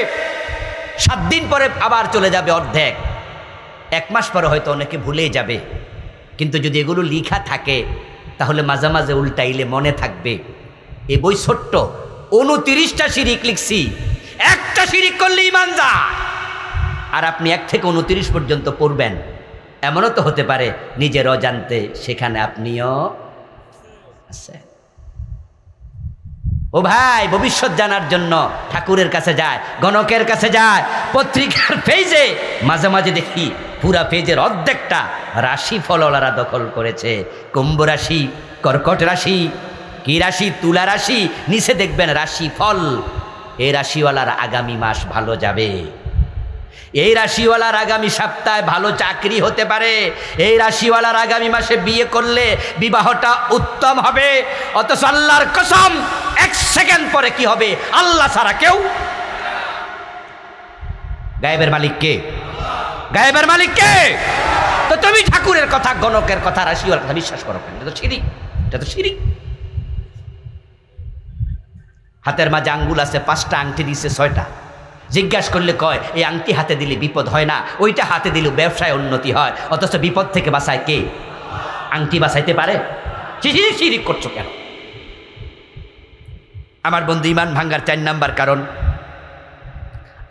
7 দিন পরে আবার চলে যাবে অর্ধেক, 1 মাস পরে হয়তো অনেকে ভুলেই যাবে। কিন্তু যদি এগুলো লিখা থাকে তাহলে মাঝে মাঝে উল্টাইলে মনে থাকবে। এ বই ছোট্ট, 29টা শিরিক লিখছি। একটা শিরিক করলে ঈমান যায়। আর আপনি 1 থেকে 29 পর্যন্ত পড়বেন, এমনও তো হতে পারে নিজের অজান্তে সেখানে আপনিও আছেন। ও ভাই, ভবিষ্যৎ জানার জন্য ঠাকুরের কাছে যায়, গণকের কাছে যায়, পত্রিকার পেজে মাঝে মাঝে দেখি পুরা পেজের অর্ধেকটা রাশি ফলওয়ালারা দখল করেছে। কুম্ভ রাশি, কর্কট রাশি, কি রাশি, তুলা রাশি, নিচে দেখবেন রাশি ফল। এই রাশিওয়ালার আগামী মাস ভালো যাবে, এই রাশিওয়ালার আগামী সপ্তাহে ভালো চাকরি হতে পারে, এই রাশিওয়ালার আগামী মাসে বিয়ে করলে বিবাহটা উত্তম হবে। অথচ আল্লাহর কসম, 1 সেকেন্ড পরে কি হবে আল্লাহ ছাড়া কেউ। গায়েবের মালিক কে? গায়েবের মালিক কে? তো তুমি ঠাকুরের কথা, গণকের কথা, রাশিওয়ালার কথা বিশ্বাস করো কেন? এটা তো শিরিক, এটা তো শিরিক। হাতের মাঝে আঙ্গুল আছে, 5টা আংটি দিছে 6টা। জিজ্ঞাসা করলে কয় এই আংটি হাতে দিলে বিপদ হয় না, ওইটা হাতে দিলে ব্যবসায় উন্নতি হয়। অথচ বিপদ থেকে বাঁচায় কে? আংটি বাঁচাইতে পারে? শিরিক করছো কেন? আমার বন্ধু, ইমান ভাঙ্গার 4 নাম্বার কারণ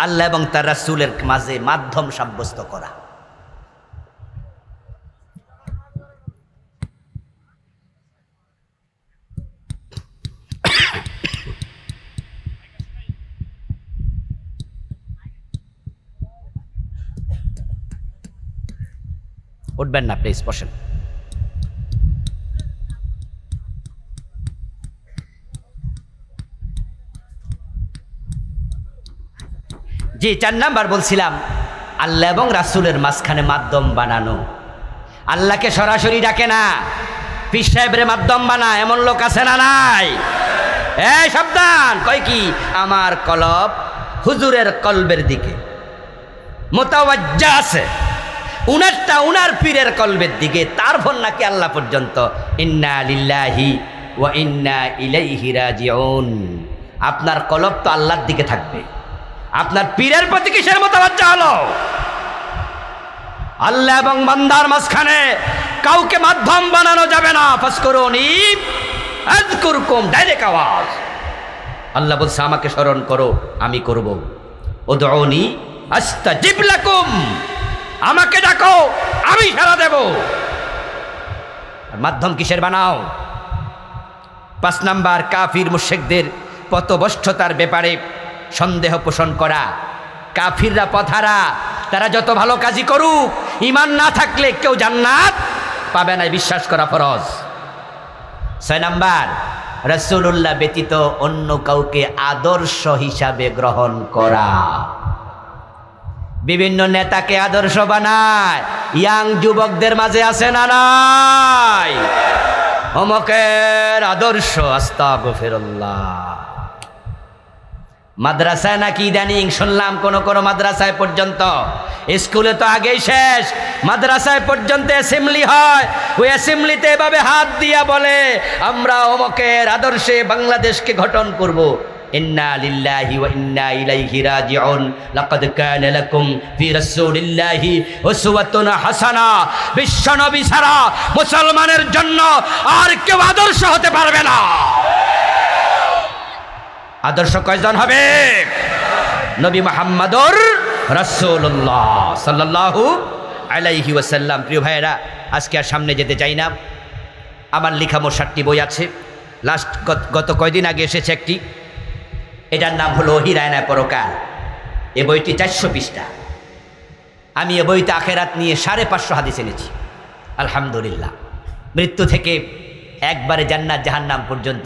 আল্লাহ এবং তার রাসূলের মাঝে মাধ্যম সাব্যস্ত করা। উঠবেন না প্লিজ, বসেন। জি, 4 নাম্বার বলছিলাম আল্লাহ এবং রাসূলের মাঝখানে মাধ্যম বানানো। আল্লাহকে সরাসরি ডাকে না, পীর সাহেবের মাধ্যম বানায়, এমন লোক আছে না নাই? এই সাবধান, কয় কি আমার কলব হুজুরের কলবের দিকে মোতাওয়াজ্জা আছে, উনারটা উনার পীরের কলবের দিকে, তারপর নাকি আল্লাহ পর্যন্ত। ইন্না লিল্লাহি ওয়া ইন্না ইলাইহি রাজিউন। আপনার কলব তো আল্লাহর দিকে থাকবে, আপনার পীরের প্রতি কিসের মোতাবাজ্জা হলো? আল্লাহ এবং বান্দার মাঝখানে কাউকে মাধ্যম বানানো যাবে না। ফাজকুরুনি আযকুরকুম, ডাইরেক্ট আওয়াজ। আল্লাহ বলছে আমাকে স্মরণ করো, আমি করব। উদউনি আস্তাজিব লাকুম, আমাকে ডাকো, আমি সাড়া দেব। মাধ্যম কিসের বানাও? 5 নাম্বার, কাফির মুশরিকদের পথভ্রষ্টতার ব্যাপারে সন্দেহ পোষণ করা। কাফিররা পথহারা, তারা যত ভালো কাজই করুক, ঈমান না থাকলে কেউ জান্নাত পাবে না, বিশ্বাস করা ফরজ। 6 নাম্বার, রাসূলুল্লাহ ব্যতীত অন্য কাউকে আদর্শ হিসাবে গ্রহণ করা। বিভিন্ন নেতাকে আদর্শ বানায়, ইয়াং যুবকদের মাঝে আছে না নাই? অমকের আদর্শ, আস্তাগফিরুল্লাহ। মাদ্রাসায় নাকি ইদানিং শুনলাম কোন কোন মাদ্রাসায় পর্যন্ত, স্কুলে তো আগেই শেষ, মাদ্রাসায় পর্যন্ত অ্যাসেম্বলি হয়। ওই অ্যাসেম্বলিতে এভাবে হাত দিয়া বলে আমরা অমকের আদর্শে বাংলাদেশকে গঠন করব। ইন্না লিল্লাহি ওয়া ইন্না ইলাইহি রাজিউন, লাকাদ কানা লাকুম ফি রাসূলিল্লাহি উসওয়াতুন হাসানা। বিশ্বনবী ছাড়া মুসলমানের জন্য আর কেউ আদর্শ হতে পারবে না। আদর্শ কয়জন হবে? নবী মুহাম্মদুর রাসূলুল্লাহ সাল্লাল্লাহু আলাইহি ওয়াসাল্লাম। প্রিয় ভাইয়েরা, আজকে আর সামনে যেতে চাই না। আমার লেখা মোট 7টি বই আছে। গত কয়দিন আগে এসেছে একটি, এটার নাম হলো হিরায়না পরকাল। এ বইটি 400 পৃষ্ঠা। আমি এ বইতে আখেরাত নিয়ে 550 হাদিস এনেছি। আলহামদুলিল্লাহ, মৃত্যু থেকে একবারে জান্নাত জাহান্নাম পর্যন্ত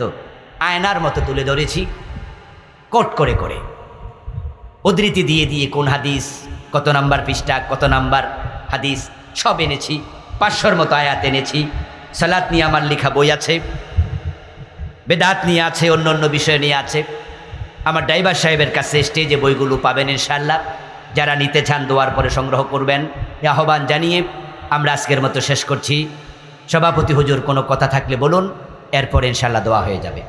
আয়নার মতো তুলে ধরেছি, কোট করে করে, উদ্ধৃতি দিয়ে দিয়ে কোন হাদিস কত নাম্বার পৃষ্ঠা, কত নাম্বার হাদিস সব এনেছি। 500-র মতো আয়াত এনেছি। সালাত নিয়ে আমার লেখা বই আছে, বেদাত নিয়ে আছে, অন্য অন্য বিষয় নিয়ে আছে। আমার ড্রাইভার সাহেবের কাছে স্টেজে বইগুলো পাবেন ইনশাআল্লাহ। যারা নিতে চান দোয়ার পরে সংগ্রহ করবেন, এই আহ্বান জানিয়ে আমরা আজকের মতো শেষ করছি। সভাপতি হুজুর কোনো কথা থাকলে বলুন, এরপরে ইনশাআল্লাহ দোয়া হয়ে যাবে।